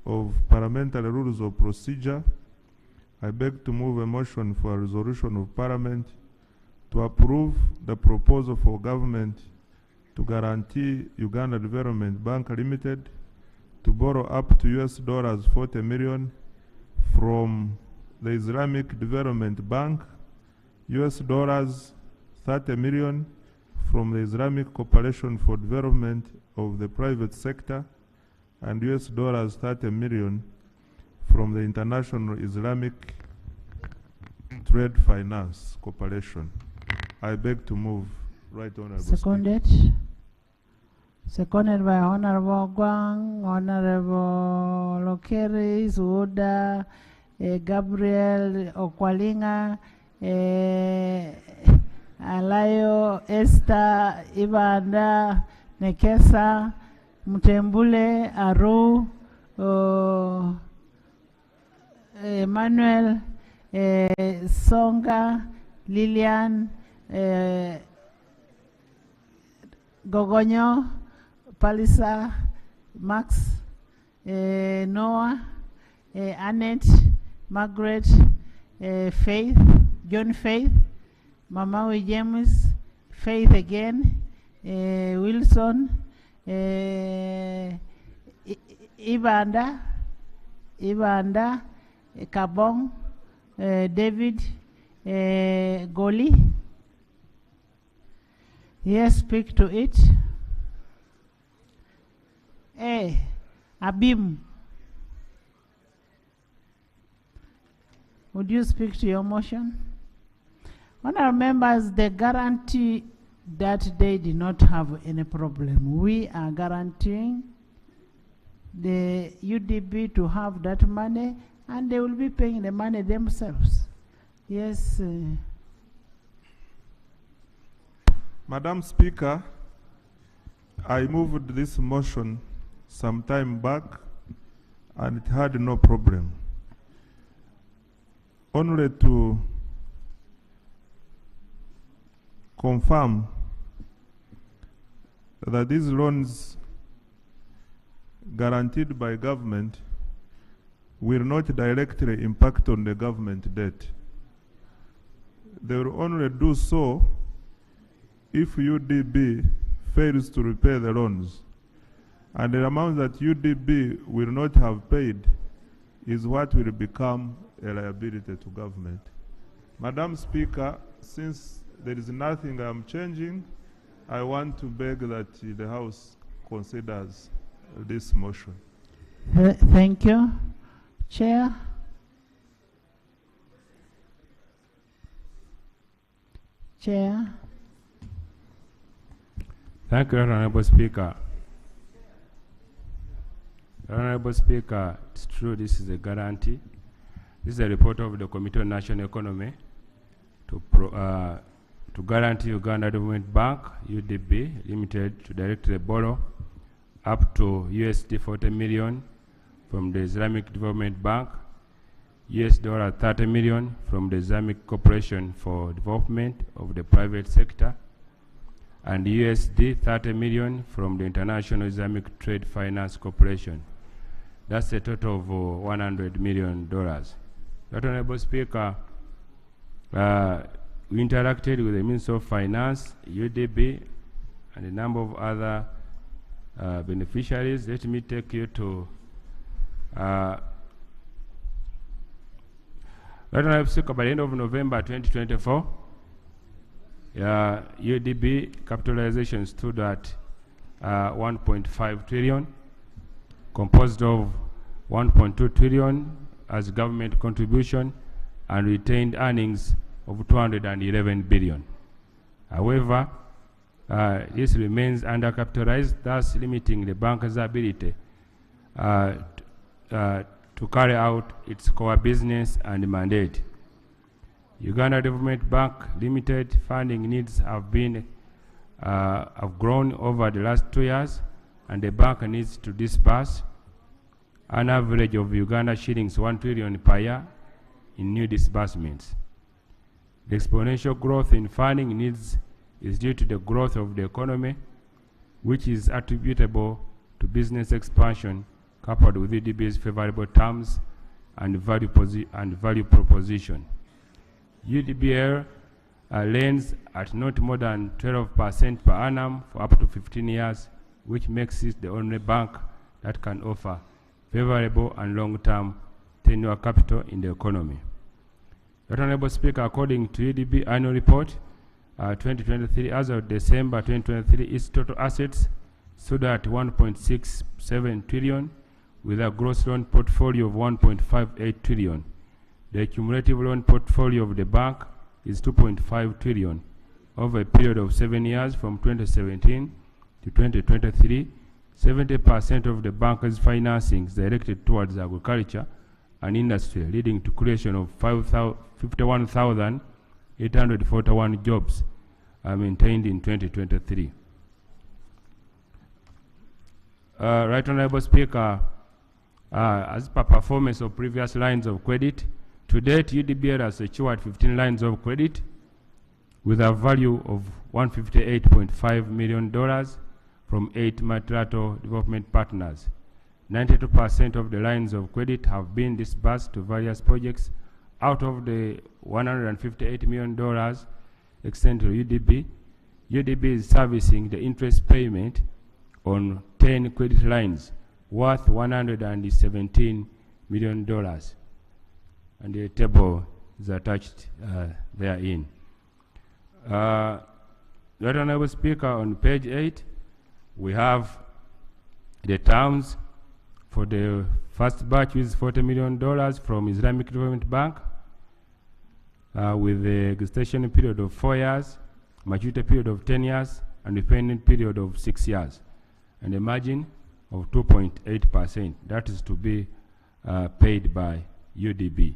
of Parliamentary Rules of Procedure, I beg to move a motion for a resolution of Parliament to approve the proposal for government to guarantee Uganda Development Bank Limited to borrow up to $40 million from the Islamic Development Bank, $30 million from the Islamic Cooperation for Development of the Private Sector, and $30 million from the International Islamic Trade Finance Corporation. I beg to move, Right Honorable Seconded. Seconded by Honorable Gwang, Honorable Lokeris, Uda, Gabriel Okwalinga, Alayo, Esther, Ibanda, Nekesa, Mutembule, Aru, Emmanuel, Songa, Lilian, Gogonyo, Palisa, Max, Noah, Annette, Margaret, Faith, John Faith, Mama James, Faith again, Wilson, Ibanda, Kabong, David, Goli. Yes, speak to it. Abim, would you speak to your motion? Honourable members, the guarantee that they did not have any problem. We are guaranteeing the UDB to have that money, and they will be paying the money themselves. Yes. Madam Speaker, I moved this motion some time back and it had no problem. Only to confirm that these loans guaranteed by government will not directly impact on the government debt. They will only do so if UDB fails to repay the loans. And the amount that UDB will not have paid is what will become a liability to government. Madam Speaker, since there is nothing I'm changing, I want to beg that the House considers this motion. Thank you. Chair. Chair. Thank you, Honorable Speaker. Honorable Speaker, it's true this is a guarantee. This is a report of the Committee on National Economy to guarantee Uganda Development Bank, UDB Limited, to directly borrow up to $40 million from the Islamic Development Bank, $30 million from the Islamic Corporation for Development of the Private Sector, and $30 million from the International Islamic Trade Finance Corporation. That's a total of $100 million. Honorable Speaker, we interacted with the Minister of Finance, UDB, and a number of other beneficiaries. Let me take you to Honorable Speaker, by the end of November 2024, UDB capitalization stood at 1.5 trillion, composed of 1.2 trillion as government contribution and retained earnings of 211 billion. However, this remains undercapitalized, thus limiting the bank's ability to carry out its core business and mandate. Uganda Development Bank Limited funding needs have grown over the last 2 years, and the bank needs to disburse an average of Uganda shillings 1 trillion per year in new disbursements. The exponential growth in funding needs is due to the growth of the economy, which is attributable to business expansion coupled with UDB's favorable terms and value proposition. UDBL lends at not more than 12% per annum for up to 15 years, which makes it the only bank that can offer favorable and long-term tenure capital in the economy. Right Honorable Speaker, according to UDB annual report 2023, as of December 2023, its total assets stood at 1.67 trillion with a gross loan portfolio of 1.58 trillion. The cumulative loan portfolio of the bank is 2.5 trillion over a period of 7 years from 2017 to 2023. 70% of the bank's financing is directed towards agriculture and industry, leading to creation of 51,841 jobs maintained in 2023. Right Honorable Speaker, as per performance of previous lines of credit, to date, UDBL has secured 15 lines of credit with a value of $158.5 million from 8 multilateral development partners. 92% of the lines of credit have been disbursed to various projects. Out of the $158 million extended to UDB, UDB is servicing the interest payment on 10 credit lines worth $117 million. And the table is attached therein. Right Honorable Speaker, on page 8, we have the terms for the first batch, which is $40 million from Islamic Development Bank, with the gestation period of 4 years, maturity period of 10 years, and repayment period of 6 years, and a margin of 2.8%. That is to be paid by UDB.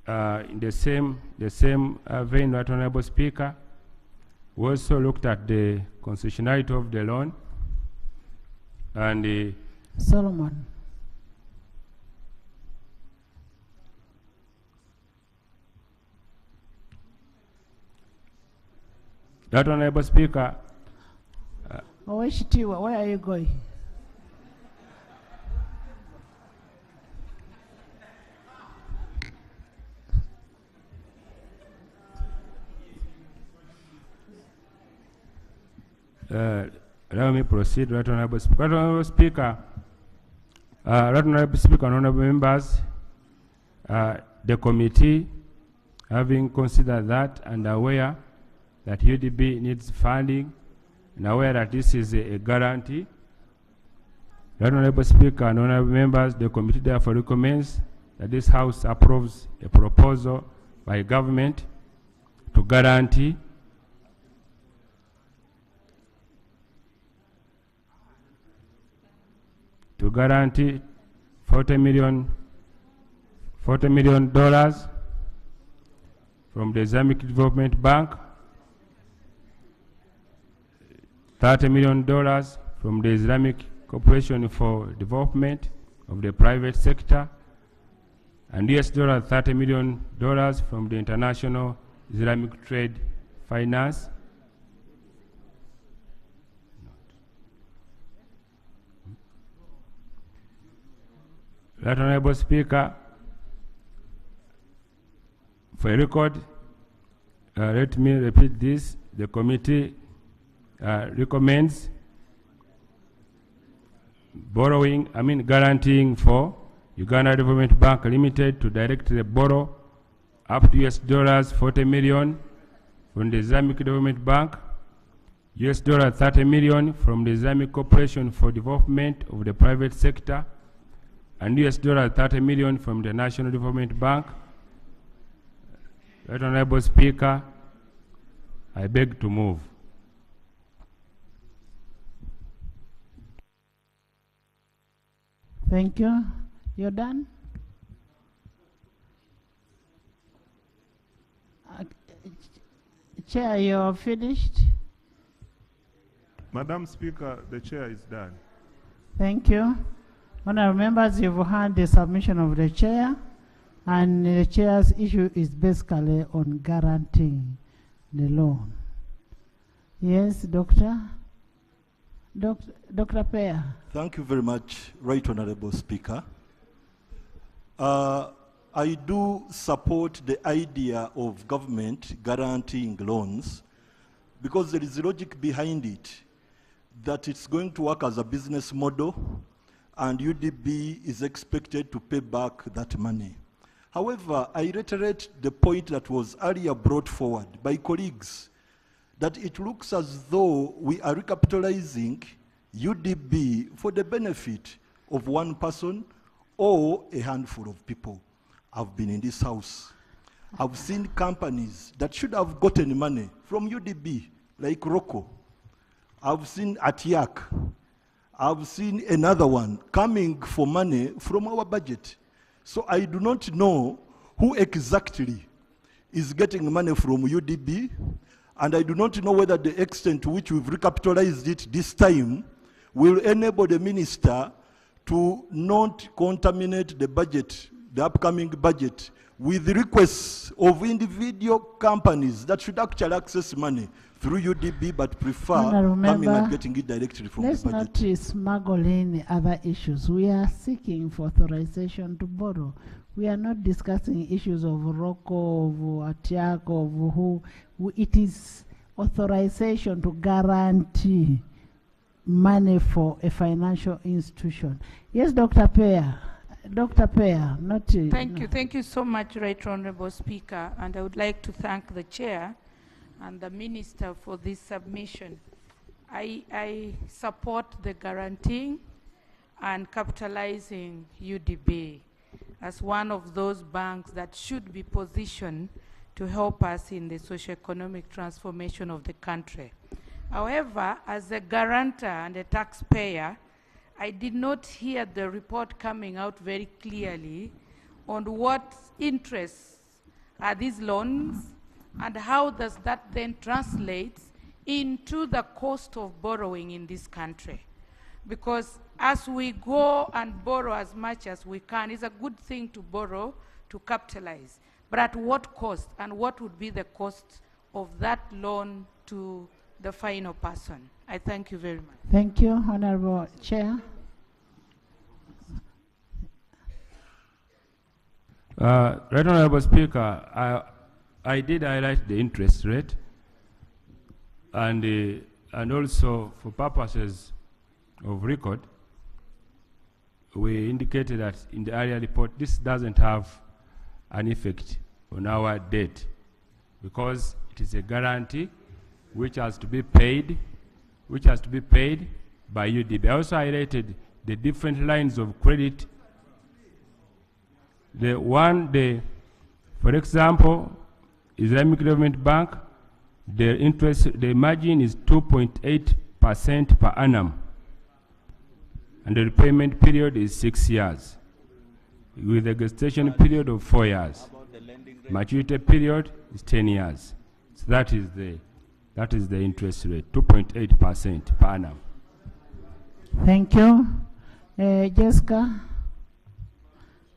In the same vein, Right Honorable Speaker, we also looked at the constitutionality of the loan and Solomon. Right Honorable Speaker. Oweshitiwa, where are you going? Allow me proceed, Right Honorable Speaker. Right Honorable Speaker, Right Honorable Speaker, honorable members, the committee, having considered that and aware that UDB needs funding and aware that this is a guarantee, Right Honorable Speaker and honorable members, the committee therefore recommends that this House approves a proposal by government to guarantee $40 million from the Islamic Development Bank, $30 million from the Islamic Corporation for Development of the Private Sector, and $30 million from the International Islamic Trade Finance. Right Honorable Speaker, for a record, let me repeat this. The committee recommends guaranteeing for Uganda Development Bank Limited to directly borrow up to $40 million from the Islamic Development Bank, $30 million from the Islamic Corporation for Development of the Private Sector, and $30 million from the National Development Bank. Right Honorable Speaker, I beg to move. Thank you. You're done? Chair, you're finished? Madam Speaker, the chair is done. Thank you. Honorable members, you've heard the submission of the chair. And the chair's issue is basically on guaranteeing the loan. Yes, Doctor? Dr. Pear. Thank you very much, Right Honorable Speaker. I do support the idea of government guaranteeing loans because there is logic behind it, that it's going to work as a business model and UDB is expected to pay back that money. However, I reiterate the point that was earlier brought forward by colleagues, that it looks as though we are recapitalizing UDB for the benefit of one person or a handful of people. I've been in this house. I've seen companies that should have gotten money from UDB, like Rocco. I've seen Atiak. I've seen another one coming for money from our budget. So I do not know who exactly is getting money from UDB, and I do not know whether the extent to which we've recapitalized it this time will enable the minister to not contaminate the budget, the upcoming budget, with requests of individual companies that should actually access money through UDB but prefer coming and getting it directly from the budget. Let's not smuggle in other issues. We are seeking for authorization to borrow. We are not discussing issues of Rocco, of Atiak, of who. It is authorization to guarantee money for a financial institution. Yes, Dr. Pear. Dr. Pear, not Thank you. Thank you so much, Right Honorable Speaker. And I would like to thank the Chair and the Minister for this submission. I support the guaranteeing and capitalizing UDB as one of those banks that should be positioned to help us in the socio-economic transformation of the country. However, as a guarantor and a taxpayer, I did not hear the report coming out very clearly on what interests are these loans and how does that then translate into the cost of borrowing in this country. Because as we go and borrow as much as we can, it's a good thing to borrow to capitalize. But at what cost, and what would be the cost of that loan to the final person? I thank you very much. Thank you, Honorable Chair. Right Honorable Speaker, I did highlight the interest rate, and also for purposes of record, we indicated that in the earlier report this doesn't have an effect on our debt because it is a guarantee which has to be paid by UDB. I also highlighted the different lines of credit. For example, Islamic Development Bank, the margin is 2.8% per annum, and the repayment period is 6 years, with a gestation period of 4 years. Maturity period is 10 years. So that is the interest rate, 2.8% per annum. Thank you.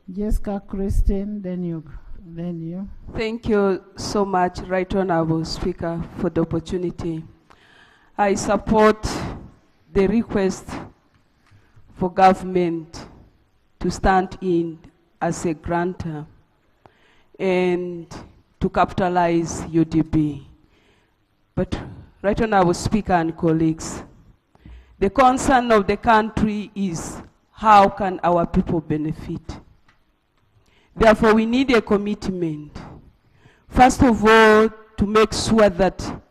Jessica, Christine, then you. Thank you so much, Right Honorable Speaker, for the opportunity. I support the request for government to stand in as a grantor and to capitalize UDB. But Right Honorable Speaker and colleagues, the concern of the country is how can our people benefit? Therefore, we need a commitment. First of all, to make sure that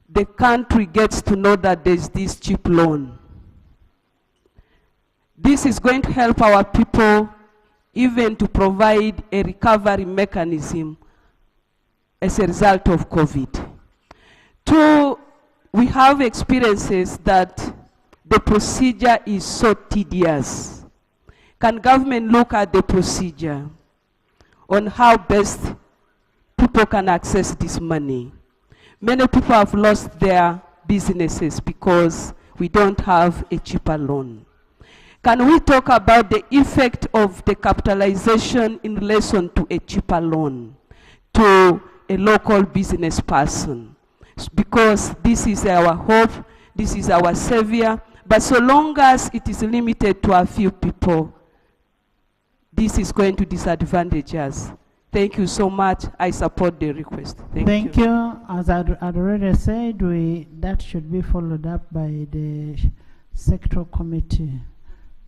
the country gets to know that there's this cheap loan. This is going to help our people even to provide a recovery mechanism as a result of COVID. Two, we have experiences that the procedure is so tedious. Can government look at the procedure on how best people can access this money? Many people have lost their businesses because we don't have a cheaper loan. Can we talk about the effect of the capitalization in relation to a cheaper loan to a local business person? Because this is our hope, this is our savior, but so long as it is limited to a few people, this is going to disadvantage us. Thank you so much. I support the request. Thank you. As I'd already said, that should be followed up by the sectoral committee.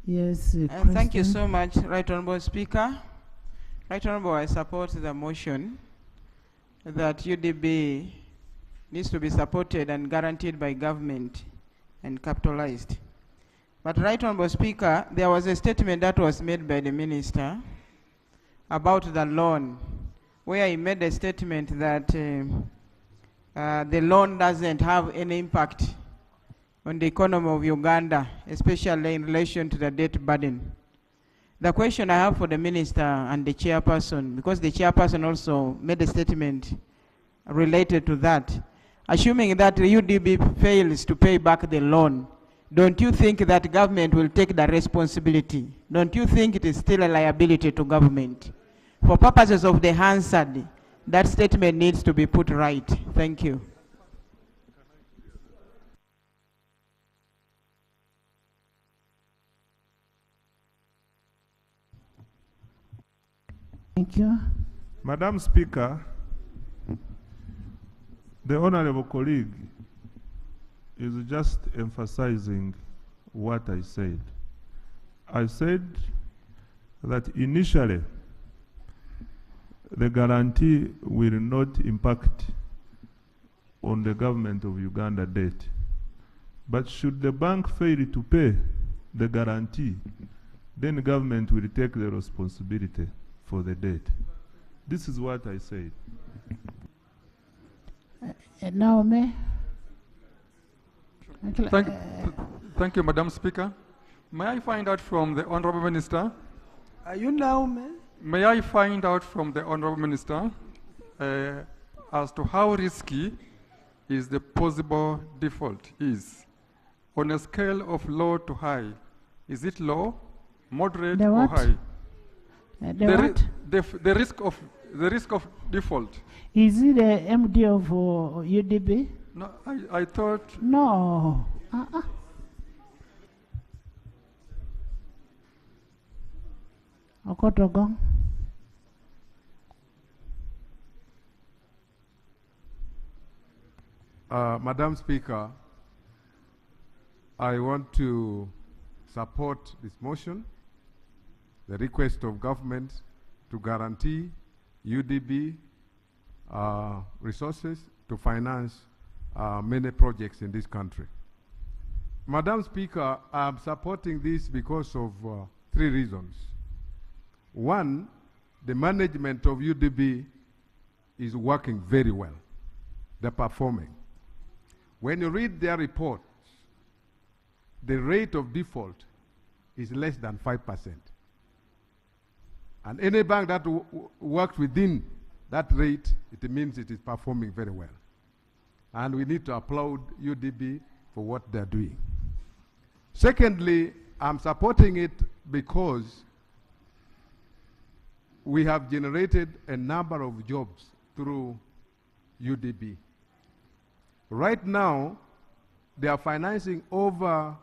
Yes, thank you so much, Right Honourable Speaker. Right Honourable, I support the motion that UDB needs to be supported and guaranteed by government and capitalized. But Right Honourable Speaker, there was a statement that was made by the Minister about the loan, where he made a statement that the loan doesn't have any impact on the economy of Uganda, especially in relation to the debt burden. The question I have for the Minister and the Chairperson, because the Chairperson also made a statement related to that, assuming that the UDB fails to pay back the loan, don't you think that government will take the responsibility? Don't you think it is still a liability to government? For purposes of the Hansard, that statement needs to be put right. Thank you. Thank you. Madam Speaker, the honorable colleague is just emphasizing what I said. I said that initially the guarantee will not impact on the government of Uganda debt. But should the bank fail to pay the guarantee, then the government will take the responsibility for the debt. This is what I said. Naomi. Thank you, Madam Speaker. May I find out from the Honorable Minister? Are you Naomi? May I find out from the Honorable Minister as to how risky is the possible default is? On a scale of low to high, is it low, moderate, or high? The risk of default. Is it the MD of UDB? No, I thought. No. Okotogo. Madam Speaker, I want to support this motion, the request of government to guarantee UDB resources to finance many projects in this country. Madam Speaker, I'm supporting this because of 3 reasons. One, the management of UDB is working very well. They're performing. When you read their reports, the rate of default is less than 5%. And any bank that works within that rate, it means it is performing very well. And we need to applaud UDB for what they're doing. Secondly, I'm supporting it because we have generated a number of jobs through UDB. Right now, they are financing over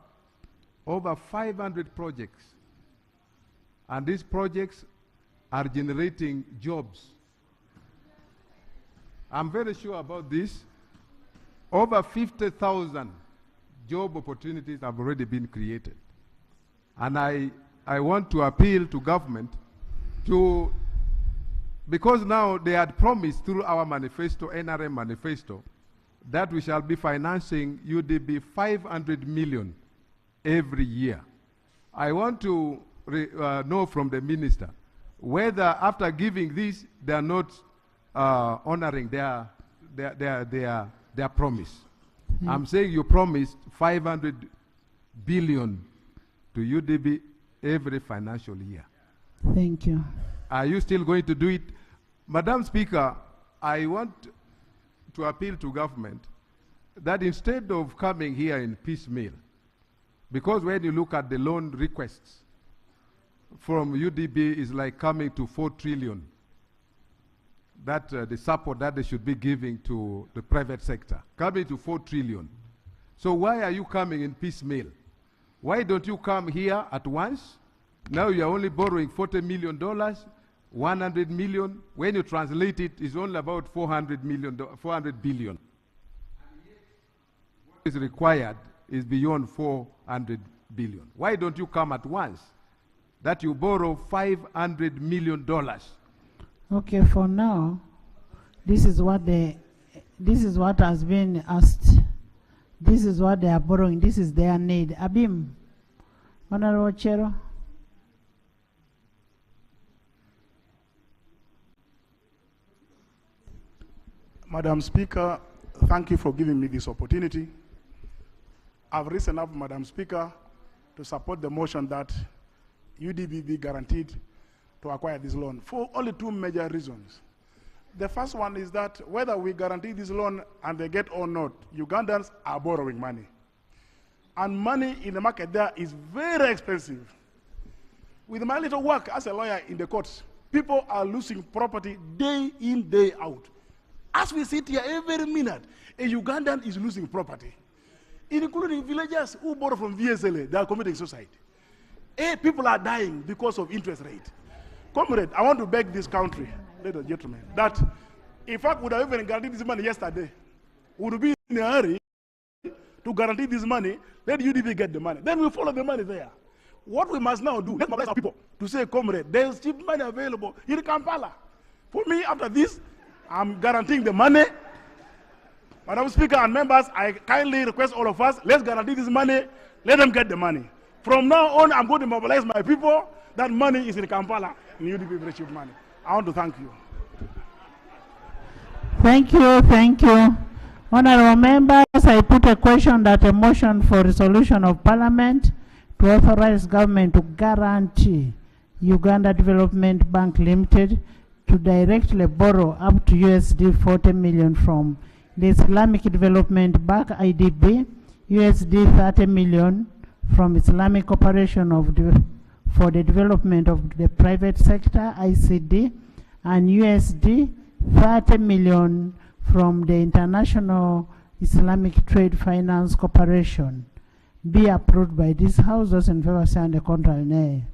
500 projects. And these projects are generating jobs. I'm very sure about this. Over 50,000 job opportunities have already been created. And I want to appeal to government to, because now they had promised through our manifesto, NRM manifesto, that we shall be financing UDB 500 million every year. I want to know from the minister whether after giving this, they are not honoring their promise. I'm saying you promised 500 billion to UDB every financial year. Thank you. Are you still going to do it? Madam Speaker, I want to appeal to government that instead of coming here in piecemeal, Because when you look at the loan requests from UDB is like coming to 4 trillion. That the support that they should be giving to the private sector, coming to 4 trillion. So why are you coming in piecemeal? Why don't you come here at once? Now you are only borrowing $40 million, 100 million. When you translate it, it's only about 400 billion. What is required is beyond 400 billion. Why don't you come at once? That you borrow $500 million. Okay, for now, this is what has been asked. This is what they are borrowing. This is their need. Abim, Honorable Chero. Madam Speaker, thank you for giving me this opportunity. I've risen up, Madam Speaker, to support the motion that UDB be guaranteed to acquire this loan for only 2 major reasons. The first one is that whether we guarantee this loan and they get or not, Ugandans are borrowing money. And money in the market there is very expensive. With my little work as a lawyer in the courts, people are losing property day in, day out. As we sit here every minute, a Ugandan is losing property, including villagers who borrow from VSLA. They are committing suicide. People are dying because of interest rate. Comrade, I want to beg this country, ladies and gentlemen, that if I would have even guaranteed this money yesterday, would be in a hurry to guarantee this money, let UDB get the money. Then we follow the money there. What we must now do, let's mobilize our people to say, comrade, there's cheap money available in Kampala. For me, after this, I'm guaranteeing the money. Madam Speaker and members, I kindly request all of us, let's guarantee this money, let them get the money. From now on, I'm going to mobilize my people. That money is in Kampala, and UDB very cheap money. I want to thank you. Thank you, thank you. Honorable members, I put a question that a motion for resolution of Parliament to authorize government to guarantee Uganda Development Bank Limited to directly borrow up to USD 40 million from the Islamic Development Bank IDB, USD 30 million from Islamic Cooperation for the Development of the Private Sector, ICD, and USD 30 million from the International Islamic Trade Finance Corporation, be approved by this House. Those in favor say and the contrary, nay.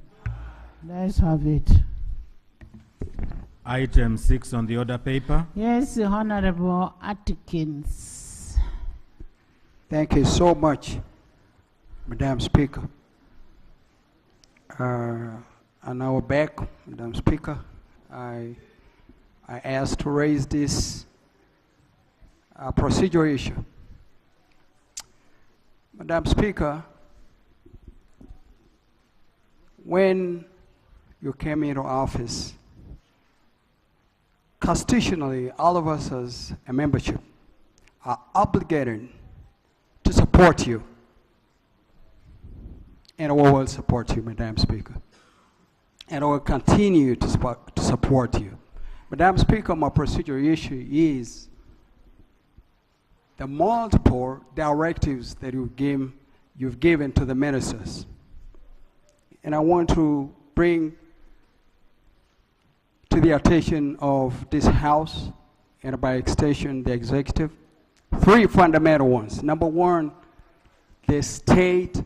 Let's have it. Item 6 on the order paper. Yes, Honorable Atkins. Thank you so much, Madam Speaker. On our back, Madam Speaker, I asked to raise this procedural issue. Madam Speaker, when you came into office, constitutionally, all of us as a membership are obligated to support you. And we will support you, Madam Speaker. And I will continue to support you. Madam Speaker, my procedural issue is the multiple directives that you've given to the ministers. And I want to bring to the attention of this House, and by extension the executive, 3 fundamental ones. Number 1, the state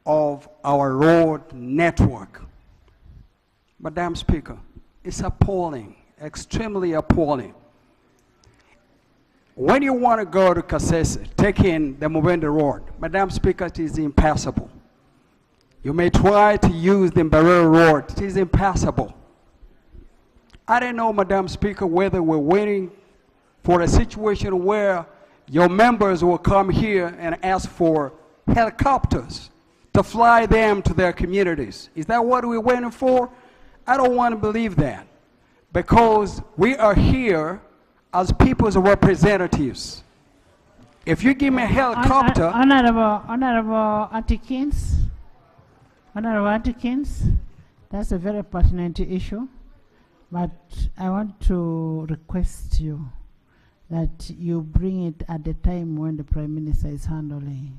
of our road network. Madam Speaker, it's appalling, extremely appalling. When you want to go to Kasese, take in the Mubende Road, Madam Speaker, it is impassable. You may try to use the Mbarere Road, it is impassable. I don't know, Madam Speaker, whether we're waiting for a situation where your members will come here and ask for helicopters to fly them to their communities. Is that what we're waiting for? I don't want to believe that, because we are here as people's representatives. If you give me a helicopter... Honorable Atkins, that's a very pertinent issue, but I want to request you that you bring it at the time when the Prime Minister is handling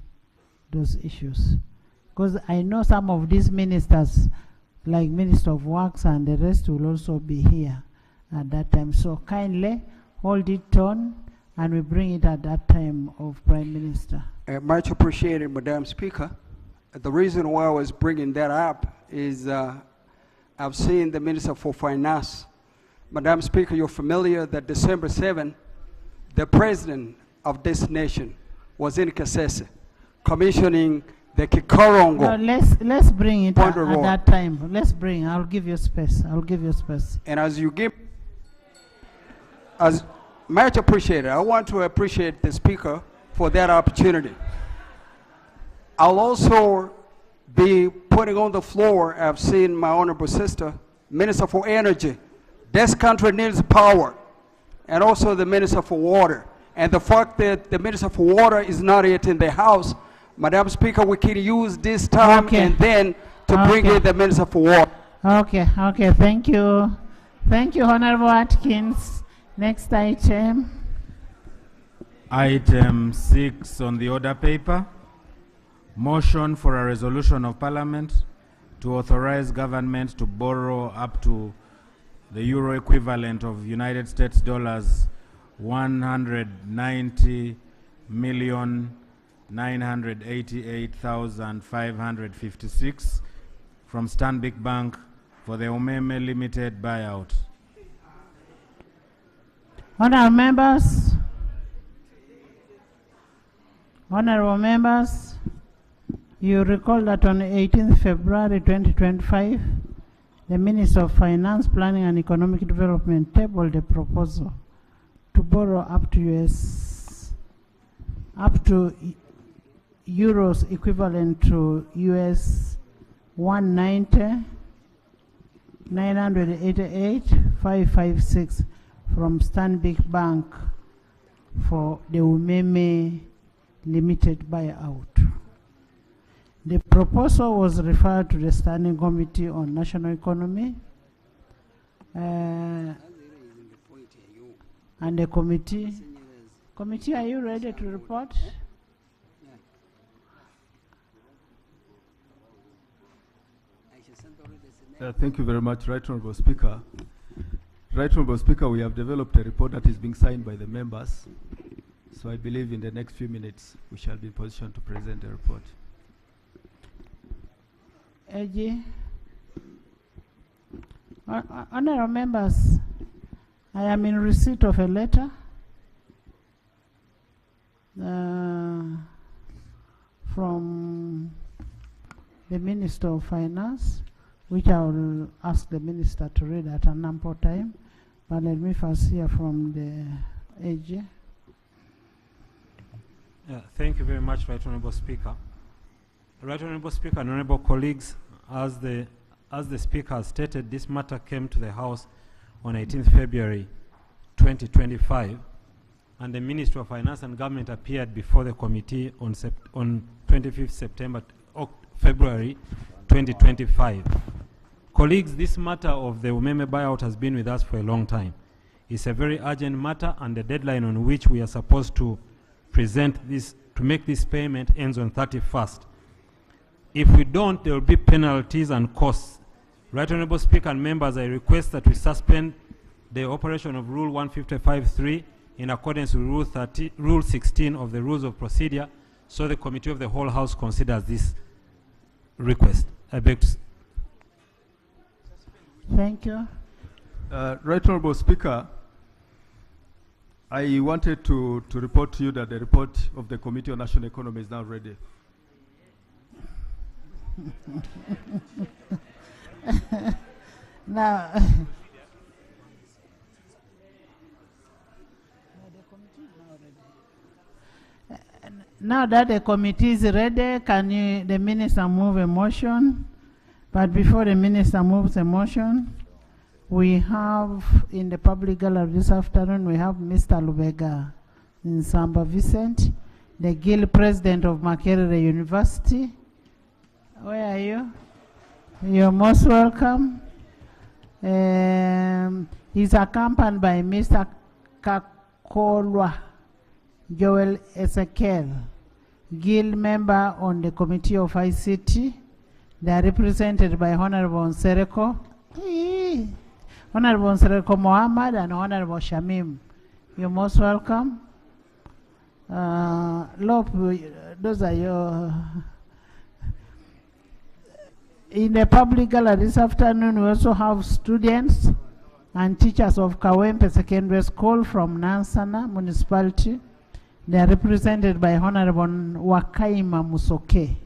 those issues. Because I know some of these ministers, like Minister of Works and the rest, will also be here at that time. So kindly hold it on, and we bring it at that time of Prime Minister. Much appreciated, Madam Speaker. The reason why I was bringing that up is I've seen the Minister for Finance. Madam Speaker, you're familiar that December 7, the President of this nation was in Kasese commissioning the Kikorongo. No, let's bring it at that time. Let's bring. I'll give you space. I'll give you space. And as you give, as much appreciated, I want to appreciate the Speaker for that opportunity. I'll also be putting on the floor, I've seen my honorable sister, Minister for Energy. This country needs power, and also the Minister for Water. And the fact that the Minister for Water is not yet in the House, Madam Speaker, we can use this time and then to bring in the Minister for Water. Okay, thank you. Thank you, Honorable Atkins. Next item. Item 6 on the order paper. Motion for a resolution of Parliament to authorize government to borrow up to the euro equivalent of United States dollars 190,988,556 from Stanbic Bank for the Umeme Limited buyout. Honorable members, you recall that on 18th February 2025, the Minister of Finance, Planning and Economic Development tabled a proposal to borrow up to euros equivalent to US 190,988,556 from Stanbic Bank for the Umeme Limited buyout. The proposal was referred to the Standing Committee on National Economy and the committee. Committee, are you ready to report? Thank you very much, Right Honourable Speaker. Right Honourable Speaker, we have developed a report that is being signed by the members. So I believe in the next few minutes we shall be in position to present the report. AG. Honourable members, I am in receipt of a letter from the Minister of Finance, which I will ask the Minister to read at an ample time. But let me first hear from the AG. Thank you very much, Right Honourable Speaker. Right Honourable Speaker and Honourable colleagues, as the Speaker has stated, this matter came to the House on 18th February 2025, and the Ministry of Finance and Government appeared before the committee on 25th February 2025. Colleagues, this matter of the Umeme buyout has been with us for a long time. It's a very urgent matter, and the deadline on which we are supposed to present this, to make this payment, ends on 31st. If we don't, there will be penalties and costs. Right Honourable Speaker and members, I request that we suspend the operation of Rule 155.3 in accordance with Rule 16 of the Rules of Procedure, so the Committee of the Whole House considers this request. I beg to... Thank you. Right Honourable Speaker, I wanted to report to you that the report of the Committee on National Economy is now ready. Now, now that the committee is ready, can the Minister move a motion? But before the Minister moves a motion, we have in the public gallery this afternoon, we have Mr. Lubega Nsamba Vincent, the Guild President of Makerere University. Where are you? You're most welcome. He's accompanied by Mr. Kakolwa Joel Ezekiel, Guild member on the Committee of ICT. They are represented by Honorable Nsereko, Honorable Nsereko Mohammed and Honorable Shamim. You're most welcome. Lop, those are your... In the public gallery this afternoon, we also have students and teachers of Kawempe Secondary School from Nansana Municipality. They are represented by Honorable Wakaima Musoke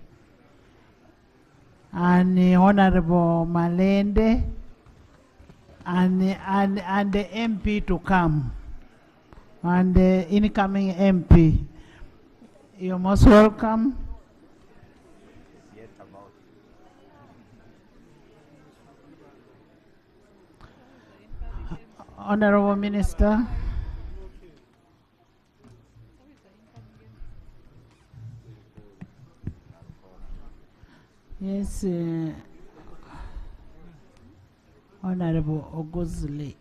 and Honorable Malende and the MP to come and the incoming MP. You're most welcome. Honorable Minister. Yes, Honorable Oguzli.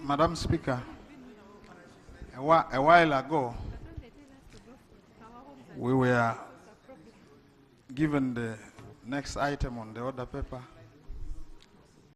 Madam Speaker, a while ago, we were given the next item on the order paper